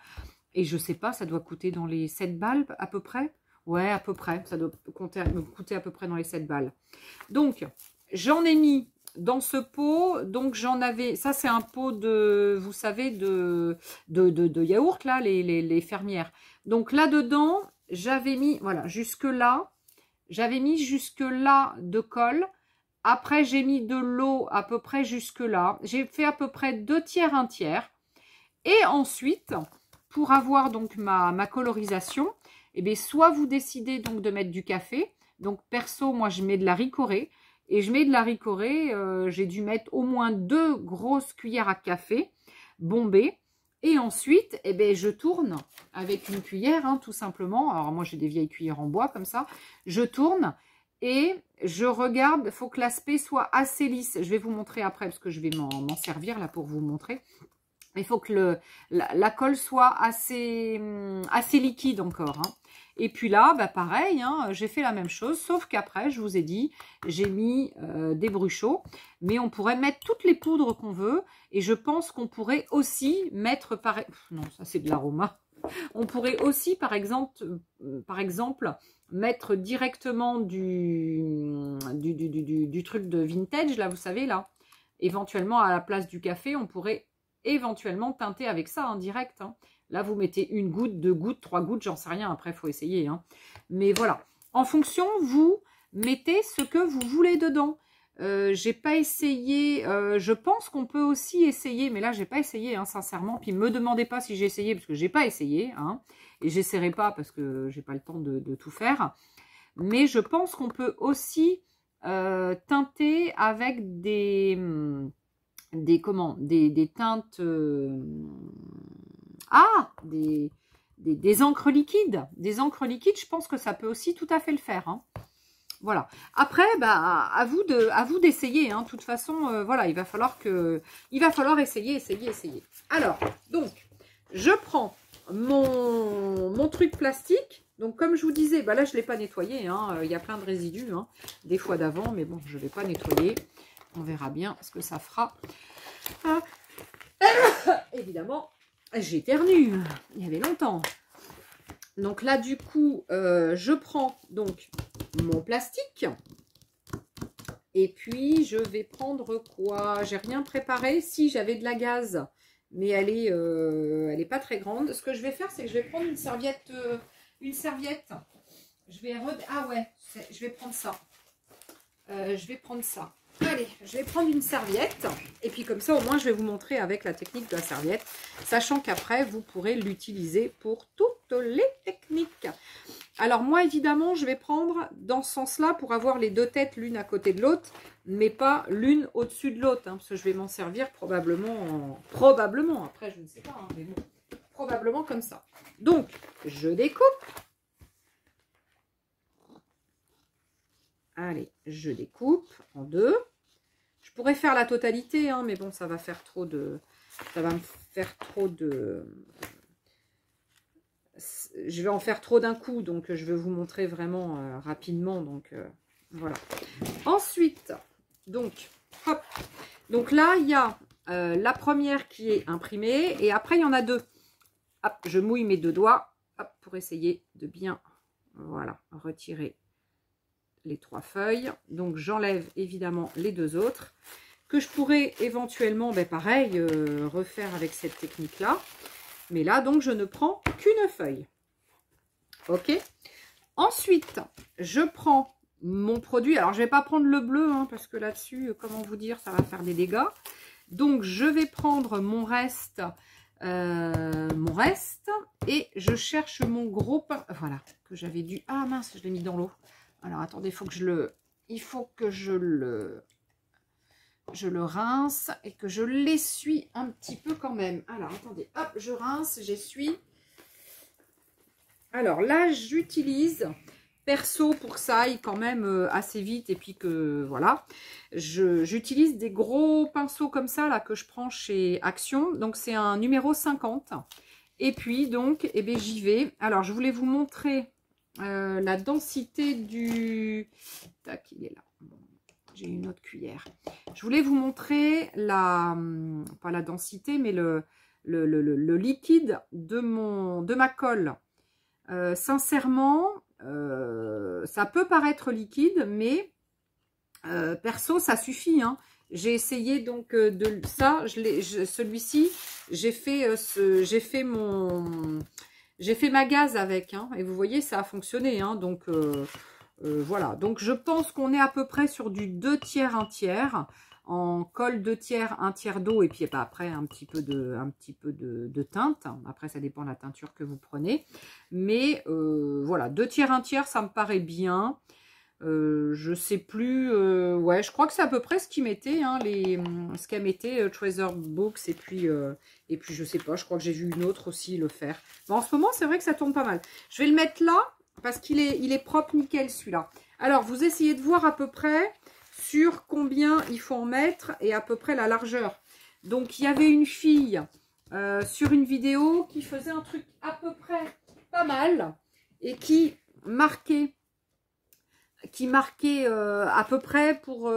Et je sais pas, ça doit coûter dans les 7 balles à peu près. Ouais, à peu près. Ça doit me coûter à peu près dans les 7 balles. Donc, j'en ai mis dans ce pot. Donc, j'en avais... Ça, c'est un pot de... Vous savez, de yaourt, là, les fermières. Donc, là-dedans, j'avais mis... Voilà, jusque-là. J'avais mis jusque-là de colle. Après, j'ai mis de l'eau à peu près jusque-là. J'ai fait à peu près 2 tiers, 1 tiers. Et ensuite, pour avoir donc ma colorisation... Eh bien, soit vous décidez donc de mettre du café. Donc, perso, moi, je mets de la ricorée. Et je mets de la ricorée, j'ai dû mettre au moins 2 grosses cuillères à café bombées. Et ensuite, eh bien, je tourne avec une cuillère, hein, tout simplement. Alors, moi, j'ai des vieilles cuillères en bois comme ça. Je tourne et je regarde. Il faut que l'aspect soit assez lisse. Je vais vous montrer après parce que je vais m'en servir là pour vous montrer. Il faut que la colle soit assez liquide encore. Hein. Et puis là, bah pareil, hein, j'ai fait la même chose, sauf qu'après, je vous ai dit, j'ai mis des bruchots. Mais on pourrait mettre toutes les poudres qu'on veut. Et je pense qu'on pourrait aussi mettre... Non, ça c'est de l'aroma. On pourrait aussi, par exemple mettre directement du truc de vintage, là, vous savez, là. Éventuellement, à la place du café, on pourrait... éventuellement teinter avec ça en direct. Hein. Là, vous mettez 1 goutte, 2 gouttes, 3 gouttes, j'en sais rien. Après, il faut essayer. Hein. Mais voilà. En fonction, vous mettez ce que vous voulez dedans. J'ai pas essayé. Je pense qu'on peut aussi essayer. Mais là, j'ai pas essayé, hein, sincèrement. Puis, me demandez pas si j'ai essayé, parce que j'ai pas essayé. Hein, et j'essaierai pas parce que j'ai pas le temps de tout faire. Mais je pense qu'on peut aussi teinter avec des teintes des encres liquides. Des encres liquides, je pense que ça peut aussi tout à fait le faire. Hein. Voilà. Après, bah, à vous d'essayer. Hein. De toute façon, voilà, il va falloir essayer. Alors, donc, je prends mon truc plastique. Donc, comme je vous disais, bah là, je ne l'ai pas nettoyé. Hein. Il y a plein de résidus, hein, des fois d'avant, mais bon, je ne vais pas nettoyer. On verra bien ce que ça fera. Ah. Évidemment, j'éternue. Il y avait longtemps. Donc là, du coup, je prends donc mon plastique. Et puis, je vais prendre quoi? J'ai rien préparé. Si, j'avais de la gaze, mais elle est pas très grande. Ce que je vais faire, c'est que je vais prendre une serviette. Je vais je vais prendre ça. Allez, je vais prendre une serviette. Et puis comme ça, au moins, je vais vous montrer avec la technique de la serviette. Sachant qu'après, vous pourrez l'utiliser pour toutes les techniques. Alors moi, évidemment, je vais prendre dans ce sens-là pour avoir les 2 têtes l'une à côté de l'autre. Mais pas l'une au-dessus de l'autre. Hein, parce que je vais m'en servir probablement. Après, je ne sais pas. Hein, mais bon, probablement comme ça. Donc, je découpe. Allez, je découpe en 2. Je pourrais faire la totalité, hein, mais bon, ça va faire trop de... Ça va me faire trop de... Je vais en faire trop d'un coup, donc je vais vous montrer vraiment rapidement. Donc, voilà. Ensuite, donc, hop. Donc là, il y a la première qui est imprimée. Et après, il y en a 2. Hop, je mouille mes 2 doigts. Hop, pour essayer de bien, voilà, retirer les 3 feuilles. Donc j'enlève évidemment les 2 autres que je pourrais éventuellement, ben pareil, refaire avec cette technique là. Mais là donc je ne prends qu'une feuille. Ok. Ensuite je prends mon produit. Alors je vais pas prendre le bleu, hein, parce que là-dessus, comment vous dire, ça va faire des dégâts. Donc je vais prendre mon reste mon reste. Et je cherche mon gros pain. Voilà, que j'avais dû... Ah mince, je l'ai mis dans l'eau. Alors attendez, il faut que je le rince et que je l'essuie un petit peu quand même. Alors attendez, hop, je rince, j'essuie. Alors là, j'utilise... Perso, pour que ça aille quand même assez vite et puis que voilà, j'utilise des gros pinceaux comme ça là que je prends chez Action. Donc c'est un numéro 50. Et puis donc, eh bien, j'y vais. Alors je voulais vous montrer la densité du... Tac, il est là. J'ai une autre cuillère. Je voulais vous montrer la... Pas la densité, mais le liquide de ma colle. Sincèrement... ça peut paraître liquide, mais perso, ça suffit. Hein. J'ai essayé donc de ça. Celui-ci, j'ai fait ma gaze avec. Hein, et vous voyez, ça a fonctionné. Hein, donc voilà. Donc je pense qu'on est à peu près sur du 2 tiers, 1 tiers. En colle 2 tiers, 1 tiers d'eau et puis bah, après un petit peu de teinte. Après, ça dépend de la teinture que vous prenez. Mais voilà, 2 tiers, 1 tiers, ça me paraît bien. Je sais plus. Ouais, je crois que c'est à peu près ce qu'ils mettaient, hein, ce qu'elle mettait, Treasure Books. Et puis je sais pas, je crois que j'ai vu une autre aussi le faire. Bon, en ce moment, c'est vrai que ça tourne pas mal. Je vais le mettre là parce qu'il est propre nickel celui-là. Alors, vous essayez de voir à peu près sur combien il faut en mettre et à peu près la largeur. Donc, il y avait une fille sur une vidéo qui faisait un truc à peu près pas mal et qui marquait à peu près pour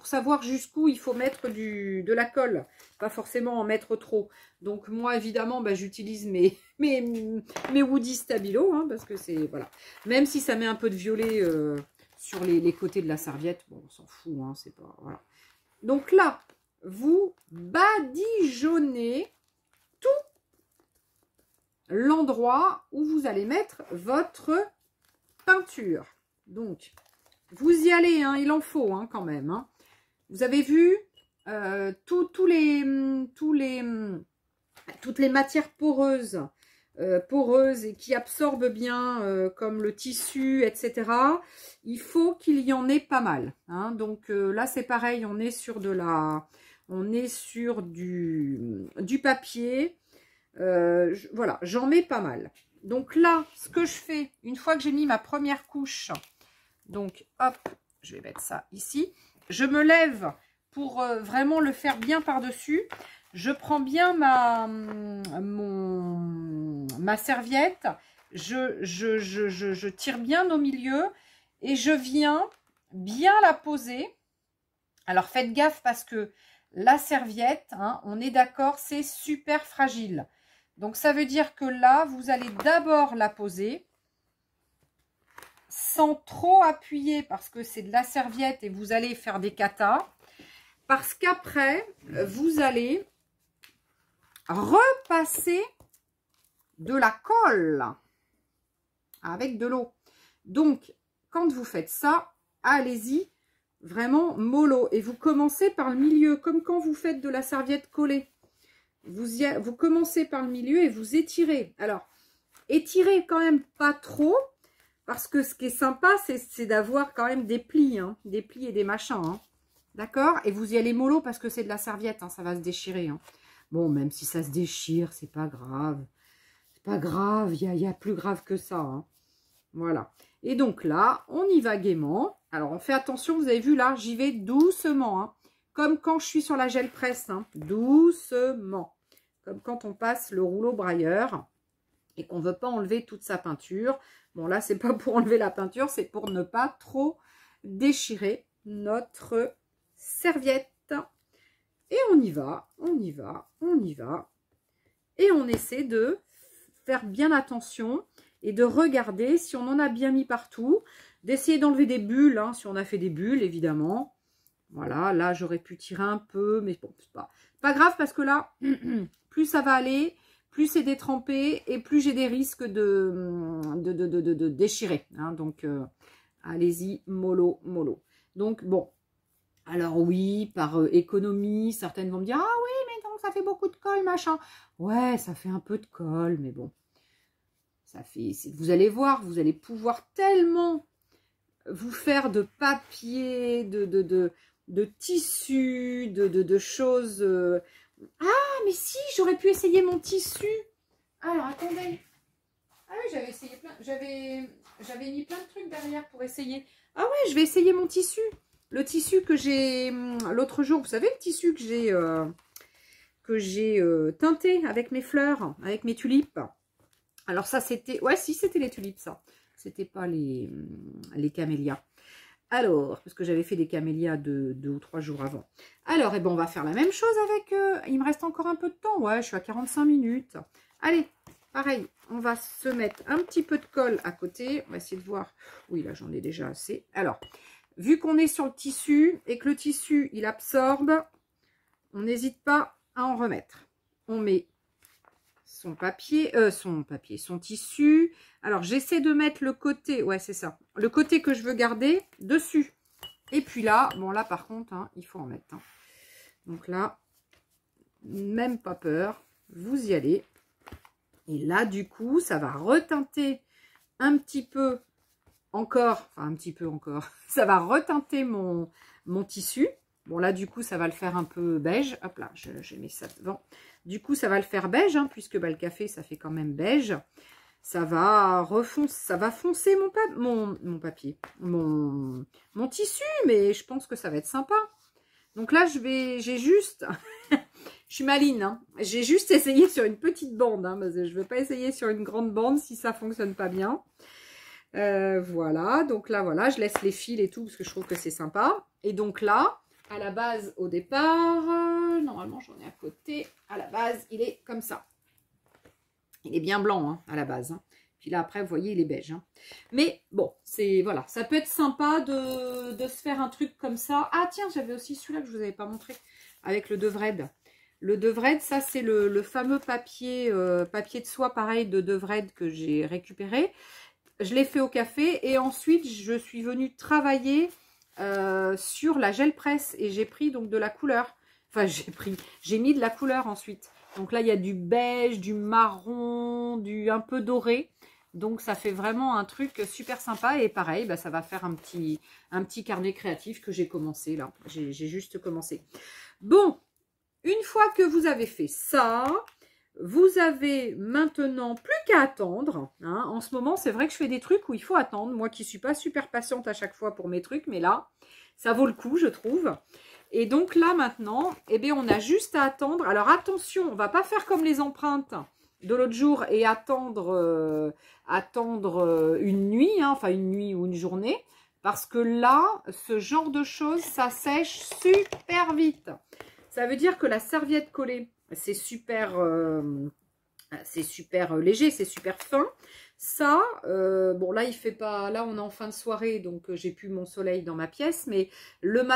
savoir jusqu'où il faut mettre de la colle. Pas forcément en mettre trop. Donc, moi, évidemment, j'utilise mes Woody Stabilo hein, parce que c'est... Voilà. Même si ça met un peu de violet... sur les côtés de la serviette, bon, on s'en fout, hein, c'est pas... Voilà. Donc là, vous badigeonnez tout l'endroit où vous allez mettre votre peinture. Donc, vous y allez, hein, il en faut hein, quand même. Hein. Vous avez vu toutes les matières poreuses et qui absorbent bien comme le tissu, etc. Il faut qu'il y en ait pas mal. Hein. Donc là, c'est pareil, on est sur du papier. Voilà, j'en mets pas mal. Donc là, ce que je fais, une fois que j'ai mis ma première couche, donc hop, je vais mettre ça ici. Je me lève pour vraiment le faire bien par-dessus. Je prends bien ma serviette, je tire bien au milieu et je viens bien la poser. Alors faites gaffe parce que la serviette, hein, on est d'accord, c'est super fragile. Donc ça veut dire que là, vous allez d'abord la poser sans trop appuyer parce que c'est de la serviette et vous allez faire des katas. Parce qu'après, vous allez repasser de la colle avec de l'eau. Donc, quand vous faites ça, allez-y vraiment mollo. Et vous commencez par le milieu, comme quand vous faites de la serviette collée. Vous commencez par le milieu et vous étirez. Alors, étirez quand même pas trop, parce que ce qui est sympa, c'est d'avoir quand même des plis, hein, des plis et des machins. Hein. D'accord? Et vous y allez mollo parce que c'est de la serviette, hein, ça va se déchirer. Hein. Bon, même si ça se déchire, c'est pas grave. C'est pas grave, il y a plus grave que ça. Hein. Voilà. Et donc là, on y va gaiement. Alors, on fait attention, vous avez vu là, j'y vais doucement. Hein. Comme quand je suis sur la gel presse. Hein. Doucement. Comme quand on passe le rouleau brailleur et qu'on ne veut pas enlever toute sa peinture. Bon, là, c'est pas pour enlever la peinture, c'est pour ne pas trop déchirer notre serviette. Et on y va, on y va, on y va. Et on essaie de faire bien attention et de regarder si on en a bien mis partout. D'essayer d'enlever des bulles, hein, si on a fait des bulles, évidemment. Voilà, là, j'aurais pu tirer un peu, mais bon, c'est pas grave parce que là, plus ça va aller, plus c'est détrempé et plus j'ai des risques de déchirer. Hein, donc, allez-y, mollo, mollo. Donc, bon. Alors oui, par économie, certaines vont me dire « Ah oui, mais dans ça fait beaucoup de colle, machin. Ouais, ça fait un peu de colle, mais bon. Ça fait, vous allez voir, vous allez pouvoir tellement vous faire de papier, de tissu, de choses. Ah, mais si, j'aurais pu essayer mon tissu. Alors, attendez. Ah oui, j'avais essayé plein. J'avais mis plein de trucs derrière pour essayer. Ah ouais, je vais essayer mon tissu. Le tissu que j'ai l'autre jour. Vous savez, le tissu que j'ai teinté avec mes fleurs, avec mes tulipes. Alors ça, c'était... Ouais, si, c'était les tulipes, ça. C'était pas les camélias. Alors, parce que j'avais fait des camélias 2 ou 3 jours avant. Alors, eh ben, on va faire la même chose avec... il me reste encore un peu de temps. Ouais, je suis à 45 minutes. Allez, pareil, on va se mettre un petit peu de colle à côté. On va essayer de voir. Oui, là, j'en ai déjà assez. Alors, vu qu'on est sur le tissu et que le tissu, il absorbe, on n'hésite pas à en remettre. On met son tissu. Alors, j'essaie de mettre le côté, ouais, c'est ça, le côté que je veux garder dessus. Et puis là, bon, là, par contre, hein, il faut en mettre. Hein. Donc là, même pas peur, vous y allez. Et là, du coup, ça va reteinter un petit peu encore, enfin, un petit peu encore, ça va reteinter mon tissu. Bon, là, du coup, ça va le faire un peu beige. Hop là, j'ai mis ça devant. Du coup, ça va le faire beige, hein, puisque bah, le café, ça fait quand même beige. Ça va foncer mon papier, mon tissu, mais je pense que ça va être sympa. Donc là, j'ai juste, je suis maline, hein, j'ai juste essayé sur une petite bande, hein, parce que je ne vais pas essayer sur une grande bande si ça ne fonctionne pas bien. Voilà, donc là, voilà, je laisse les fils et tout, parce que je trouve que c'est sympa. Et donc là, à la base, au départ, normalement, j'en ai à côté. À la base, il est comme ça. Il est bien blanc, hein, à la base. Hein. Puis là, après, vous voyez, il est beige. Hein. Mais bon, c'est voilà, ça peut être sympa de se faire un truc comme ça. Ah, tiens, j'avais aussi celui-là que je ne vous avais pas montré, avec le Devred. Le Devred, ça, c'est le fameux papier de soie, pareil, de Devred que j'ai récupéré. Je l'ai fait au café et ensuite, je suis venue travailler sur la gel presse et j'ai pris donc de la couleur. Enfin, j'ai mis de la couleur ensuite. Donc là, il y a du beige, du marron, du un peu doré. Donc, ça fait vraiment un truc super sympa. Et pareil, bah, ça va faire un petit carnet créatif que j'ai commencé là. J'ai juste commencé. Bon, une fois que vous avez fait ça, vous avez maintenant plus qu'à attendre. Hein. En ce moment, c'est vrai que je fais des trucs où il faut attendre. Moi qui ne suis pas super patiente à chaque fois pour mes trucs, mais là, ça vaut le coup, je trouve. Et donc là, maintenant, eh bien, on a juste à attendre. Alors attention, on ne va pas faire comme les empreintes de l'autre jour et attendre une nuit, hein, enfin une nuit ou une journée. Parce que là, ce genre de choses, ça sèche super vite. Ça veut dire que la serviette collée, c'est super léger, c'est super fin. Ça, bon là il fait pas, là on est en fin de soirée donc j'ai plus mon soleil dans ma pièce, mais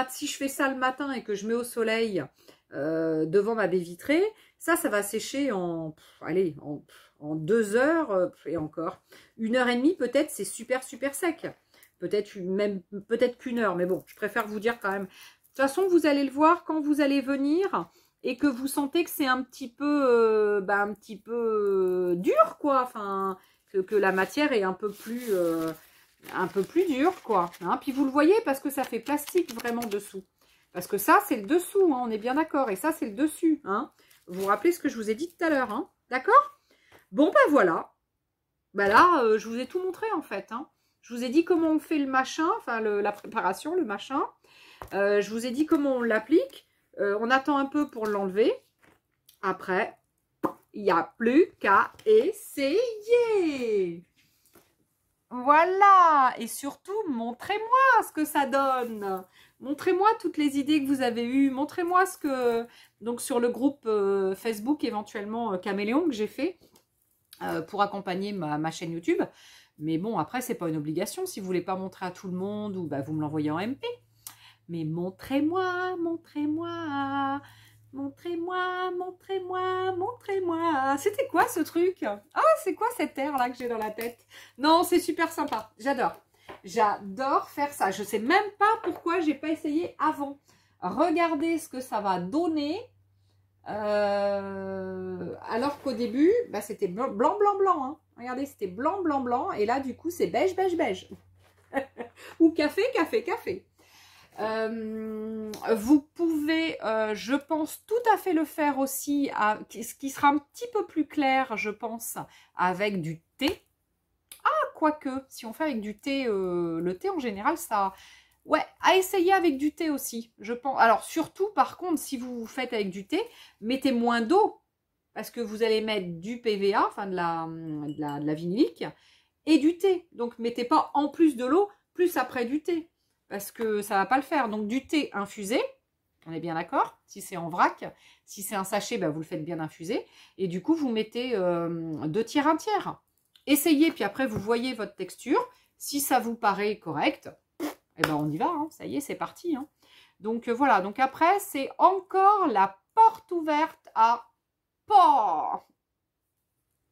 si je fais ça le matin et que je mets au soleil devant ma baie vitrée, ça va sécher en 2 heures et encore 1h30 peut-être, c'est super sec. Peut-être qu'une heure, mais bon, je préfère vous dire quand même. De toute façon, vous allez le voir quand vous allez venir et que vous sentez que c'est un petit peu dur, quoi. Enfin, que la matière est un peu plus dure, quoi. Hein. Puis vous le voyez parce que ça fait plastique vraiment dessous. Parce que ça, c'est le dessous, hein, on est bien d'accord. Et ça, c'est le dessus. Hein. Vous vous rappelez ce que je vous ai dit tout à l'heure, hein. D'accord? Bon, ben voilà. Ben là, je vous ai tout montré, en fait. Hein. Je vous ai dit comment on fait le machin, enfin la préparation, le machin. Je vous ai dit comment on l'applique. On attend un peu pour l'enlever. Après, il n'y a plus qu'à essayer. Voilà. Et surtout, montrez-moi ce que ça donne. Montrez-moi toutes les idées que vous avez eues. Montrez-moi ce que... Donc, sur le groupe Facebook, éventuellement, Caméléon, que j'ai fait pour accompagner ma chaîne YouTube. Mais bon, après, c'est pas une obligation. Si vous voulez pas montrer à tout le monde, ou bah, vous me l'envoyez en MP. Mais montrez-moi, montrez-moi, montrez-moi, montrez-moi, montrez-moi. C'était quoi ce truc? Ah, c'est quoi cet air là que j'ai dans la tête? Non, c'est super sympa. J'adore. J'adore faire ça. Je sais même pas pourquoi j'ai pas essayé avant. Regardez ce que ça va donner. Alors qu'au début, bah, c'était blanc, blanc, blanc, blanc. Hein. Regardez, c'était blanc, blanc, blanc. Et là, du coup, c'est beige, beige, beige. Ou café, café, café. Vous pouvez, je pense, tout à fait le faire aussi, ce qui sera un petit peu plus clair, je pense, avec du thé. Ah, quoique, si on fait avec du thé, le thé en général, ça... Ouais, à essayer avec du thé aussi, je pense. Alors, surtout, par contre, si vous faites avec du thé, mettez moins d'eau, parce que vous allez mettre du PVA, enfin de la vinylique, et du thé. Donc, mettez pas en plus de l'eau, plus après du thé, parce que ça va pas le faire. Donc, du thé infusé, on est bien d'accord. Si c'est en vrac, si c'est un sachet, bah, vous le faites bien infuser. Et du coup, vous mettez 2 tiers, 1 tiers. Essayez, puis après, vous voyez votre texture. Si ça vous paraît correct, eh ben on y va, hein. Ça y est, c'est parti. Hein. Donc voilà, donc après, c'est encore la porte ouverte à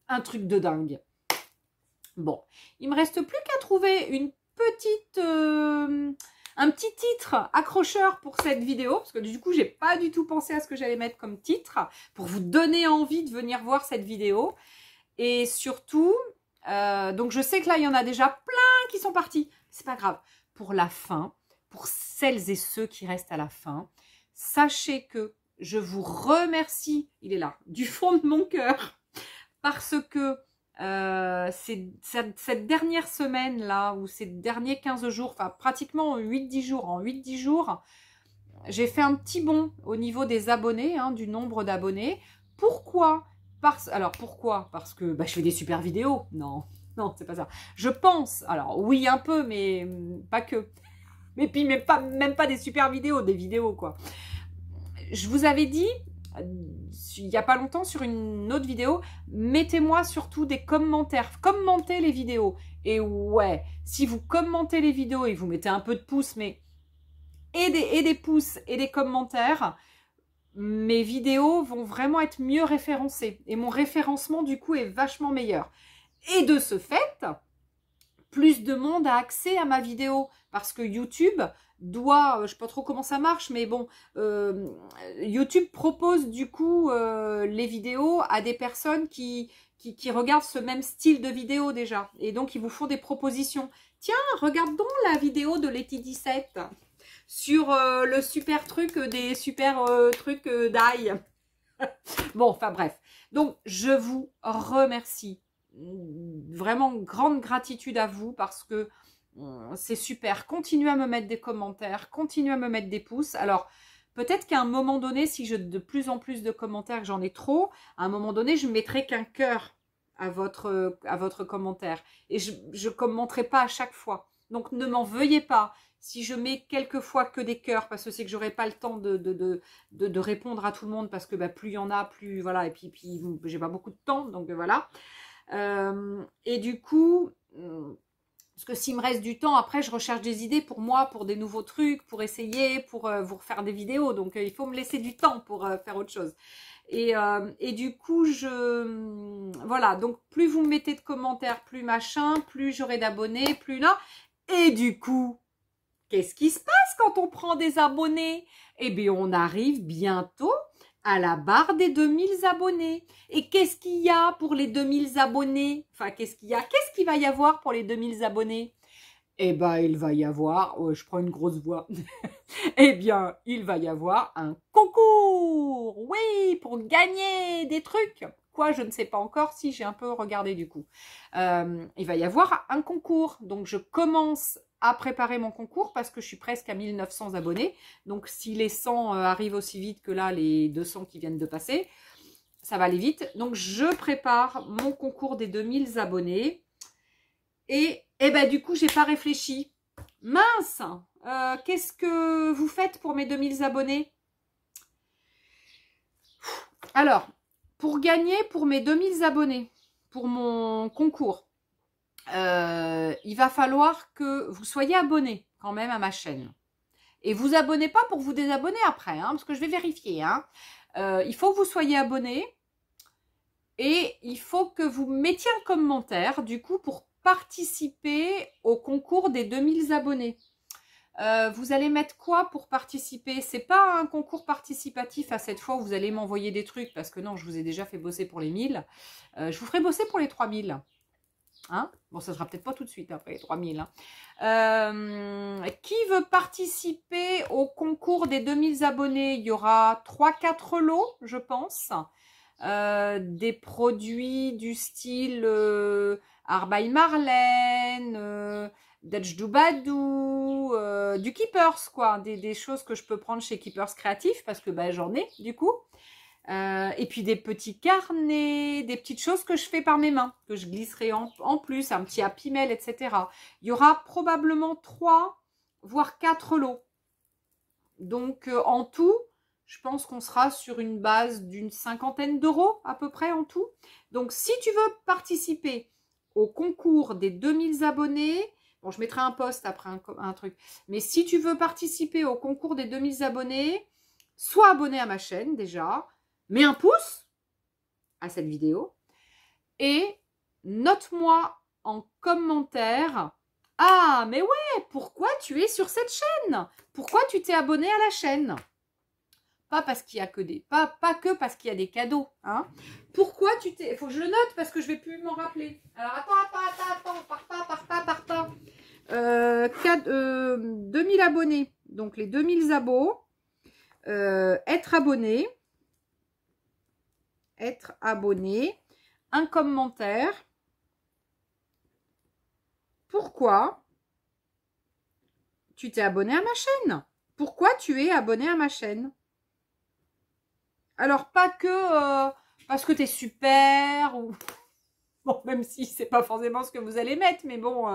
un truc de dingue. Bon, il me reste plus qu'à trouver une petite, un petit titre accrocheur pour cette vidéo, parce que du coup, j'ai pas du tout pensé à ce que j'allais mettre comme titre, pour vous donner envie de venir voir cette vidéo. Et surtout, donc je sais que là, il y en a déjà plein qui sont partis. C'est pas grave. Pour la fin, pour celles et ceux qui restent à la fin, sachez que je vous remercie, il est là, du fond de mon cœur, parce que cette dernière semaine là, ou ces derniers 15 jours, enfin pratiquement 8-10 jours, en 8-10 jours, j'ai fait un petit bond au niveau des abonnés, hein, du nombre d'abonnés. Pourquoi? Alors pourquoi? Parce que bah, je fais des super vidéos. Non, non, c'est pas ça. Je pense, alors oui un peu, mais pas que. Mais puis même pas des super vidéos, des vidéos quoi. Je vous avais dit, il n'y a pas longtemps sur une autre vidéo, mettez-moi surtout des commentaires. Commentez les vidéos. Et ouais, si vous commentez les vidéos et vous mettez un peu de pouces, mais et des pouces et des commentaires, mes vidéos vont vraiment être mieux référencées. Et mon référencement, du coup, est vachement meilleur. Et de ce fait, plus de monde a accès à ma vidéo. Parce que YouTube doit, je ne sais pas trop comment ça marche, mais bon, YouTube propose du coup les vidéos à des personnes qui regardent ce même style de vidéo déjà. Et donc, ils vous font des propositions. Tiens, regarde donc la vidéo de Letty 17 sur le super truc des super trucs d'ail. Bon, enfin bref. Donc, je vous remercie. Vraiment, grande gratitude à vous parce que c'est super. Continuez à me mettre des commentaires, continuez à me mettre des pouces. Alors, peut-être qu'à un moment donné, si j'ai de plus en plus de commentaires, que j'en ai trop, à un moment donné, je ne mettrai qu'un cœur à votre commentaire. Et je ne commenterai pas à chaque fois. Donc, ne m'en veuillez pas si je mets quelquefois que des cœurs, parce que c'est que j'aurai pas le temps de répondre à tout le monde, parce que bah, plus il y en a, plus voilà, et puis j'ai pas beaucoup de temps, donc voilà. Et du coup, parce que s'il me reste du temps, après je recherche des idées pour moi, pour des nouveaux trucs, pour essayer, pour vous refaire des vidéos, donc il faut me laisser du temps pour faire autre chose. Et du coup, voilà, donc plus vous me mettez de commentaires, plus machin, plus j'aurai d'abonnés, plus là. Et du coup, qu'est-ce qui se passe quand on prend des abonnés? Eh bien, on arrive bientôt à la barre des 2000 abonnés. Et qu'est-ce qu'il y a pour les 2000 abonnés? Enfin, qu'est-ce qu'il va y avoir pour les 2000 abonnés? Eh bien, il va y avoir, je prends une grosse voix, eh bien, il va y avoir un concours. Oui, pour gagner des trucs. Quoi, je ne sais pas encore, si j'ai un peu regardé du coup. Il va y avoir un concours. Donc, je commence à préparer mon concours parce que je suis presque à 1900 abonnés. Donc, si les 100 arrivent aussi vite que là, les 200 qui viennent de passer, ça va aller vite. Donc, je prépare mon concours des 2000 abonnés. Et ben, du coup, j'ai pas réfléchi. Mince, qu'est-ce que vous faites pour mes 2000 abonnés? Alors, pour gagner pour mes 2000 abonnés, pour mon concours, il va falloir que vous soyez abonné quand même à ma chaîne. Et vous abonnez pas pour vous désabonner après, hein, parce que je vais vérifier. Hein. Il faut que vous soyez abonné et il faut que vous mettiez un commentaire, du coup, pour participer au concours des 2000 abonnés. Vous allez mettre quoi pour participer? C'est pas un concours participatif à cette fois où vous allez m'envoyer des trucs, parce que non, je vous ai déjà fait bosser pour les 1000. Je vous ferai bosser pour les 3000. Hein, bon, ça sera peut-être pas tout de suite après les 3000. Hein. Qui veut participer au concours des 2000 abonnés? Il y aura 3-4 lots, je pense. Des produits du style Art by Marlène, Dutch Doubadou, du Keepers, quoi. Des choses que je peux prendre chez Keepers Créatifs, parce que bah, j'en ai, du coup. Et puis des petits carnets, des petites choses que je fais par mes mains, que je glisserai en plus, un petit Happy Mail, etc. Il y aura probablement 3, voire 4 lots. Donc en tout, je pense qu'on sera sur une base d'une 50aine d'euros à peu près en tout. Donc si tu veux participer au concours des 2000 abonnés, bon je mettrai un post après un truc, mais si tu veux participer au concours des 2000 abonnés, sois abonné à ma chaîne déjà, mets un pouce à cette vidéo et note-moi en commentaire: ah mais ouais, pourquoi tu es sur cette chaîne? Pourquoi tu t'es abonné à la chaîne? Pas parce qu'il y a que des... Pas que parce qu'il y a des cadeaux. Hein. Pourquoi tu t'es... Il faut que je le note parce que je ne vais plus m'en rappeler. Alors attends, pars pas. 2000 abonnés. Donc les 2000 abos. Être abonné. Être abonné. Un commentaire. Pourquoi tu t'es abonné à ma chaîne? Pourquoi tu es abonné à ma chaîne? Alors, pas que parce que t'es super, ou... Bon, même si c'est pas forcément ce que vous allez mettre, mais bon...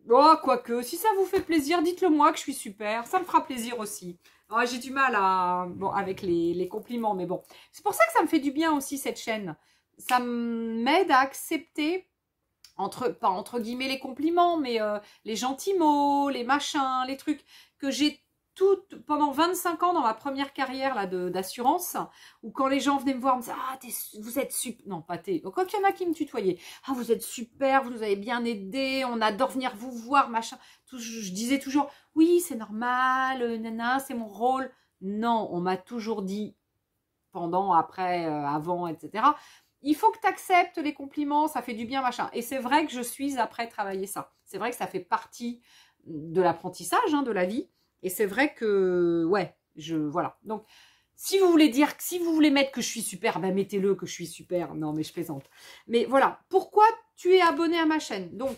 Oh, quoique, si ça vous fait plaisir, dites-le moi que je suis super. Ça me fera plaisir aussi. Oh, j'ai du mal à... Bon, avec les compliments, mais bon. C'est pour ça que ça me fait du bien aussi, cette chaîne. Ça m'aide à accepter, pas entre guillemets les compliments, mais les gentils mots, les machins, les trucs que j'ai pendant 25 ans dans ma première carrière là d'assurance, où quand les gens venaient me voir, me disaient: ah, vous êtes super, non pas t'es, quand il y en a qui me tutoyaient, ah vous êtes super, vous nous avez bien aidé, on adore venir vous voir, machin. Je disais toujours: oui c'est normal, nana, c'est mon rôle. Non, on m'a toujours dit, pendant, après, avant, etc. Il faut que tu acceptes les compliments, ça fait du bien, machin. Et c'est vrai que je suis après travailler ça. C'est vrai que ça fait partie de l'apprentissage, hein, de la vie. Et c'est vrai que, ouais, voilà. Donc, si vous voulez dire, si vous voulez mettre que je suis super, ben mettez-le que je suis super. Non, mais je plaisante. Mais voilà, pourquoi tu es abonné à ma chaîne? Donc,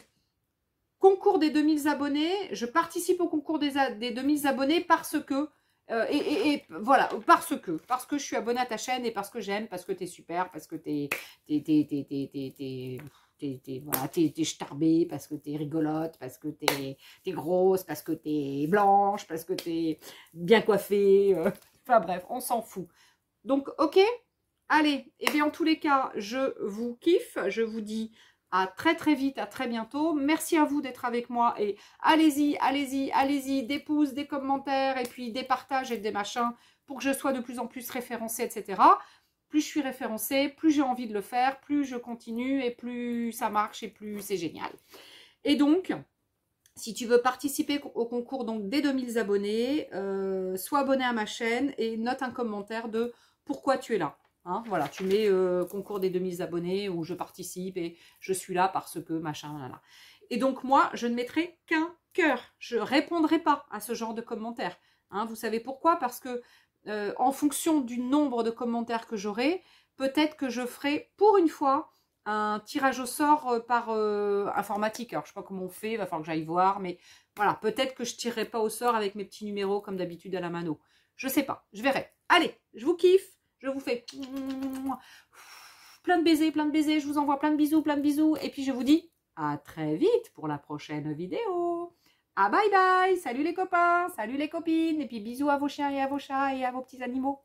concours des 2000 abonnés, je participe au concours des 2000 abonnés parce que, voilà, parce que je suis abonnée à ta chaîne et parce que j'aime, parce que t'es super, parce que t'es voilà, t'es starbée, parce que t'es rigolote, parce que t'es grosse, parce que t'es blanche, parce que t'es bien coiffée. Enfin bref, on s'en fout. Donc, ok, allez, et bien en tous les cas, je vous kiffe, je vous dis à très très vite, à très bientôt. Merci à vous d'être avec moi et allez-y, allez-y, allez-y, des pouces, des commentaires et puis des partages et des machins pour que je sois de plus en plus référencée, etc. Plus je suis référencée, plus j'ai envie de le faire, plus je continue et plus ça marche et plus c'est génial. Et donc, si tu veux participer au concours donc des 2000 abonnés, sois abonné à ma chaîne et note un commentaire de pourquoi tu es là. Hein, voilà, tu mets concours des 2000 abonnés où je participe et je suis là parce que machin, là. Et donc moi, je ne mettrai qu'un cœur. Je ne répondrai pas à ce genre de commentaires. Hein, vous savez pourquoi? Parce que en fonction du nombre de commentaires que j'aurai, peut-être que je ferai pour une fois un tirage au sort par informatique. Alors, je ne sais pas comment on fait, il va falloir que j'aille voir, mais voilà, peut-être que je ne tirerai pas au sort avec mes petits numéros comme d'habitude à la mano. Je ne sais pas, je verrai. Allez, je vous kiffe, je vous fais plein de baisers, je vous envoie plein de bisous, et puis je vous dis à très vite pour la prochaine vidéo. Ah bye bye, salut les copains, salut les copines, et puis bisous à vos chiens et à vos chats et à vos petits animaux.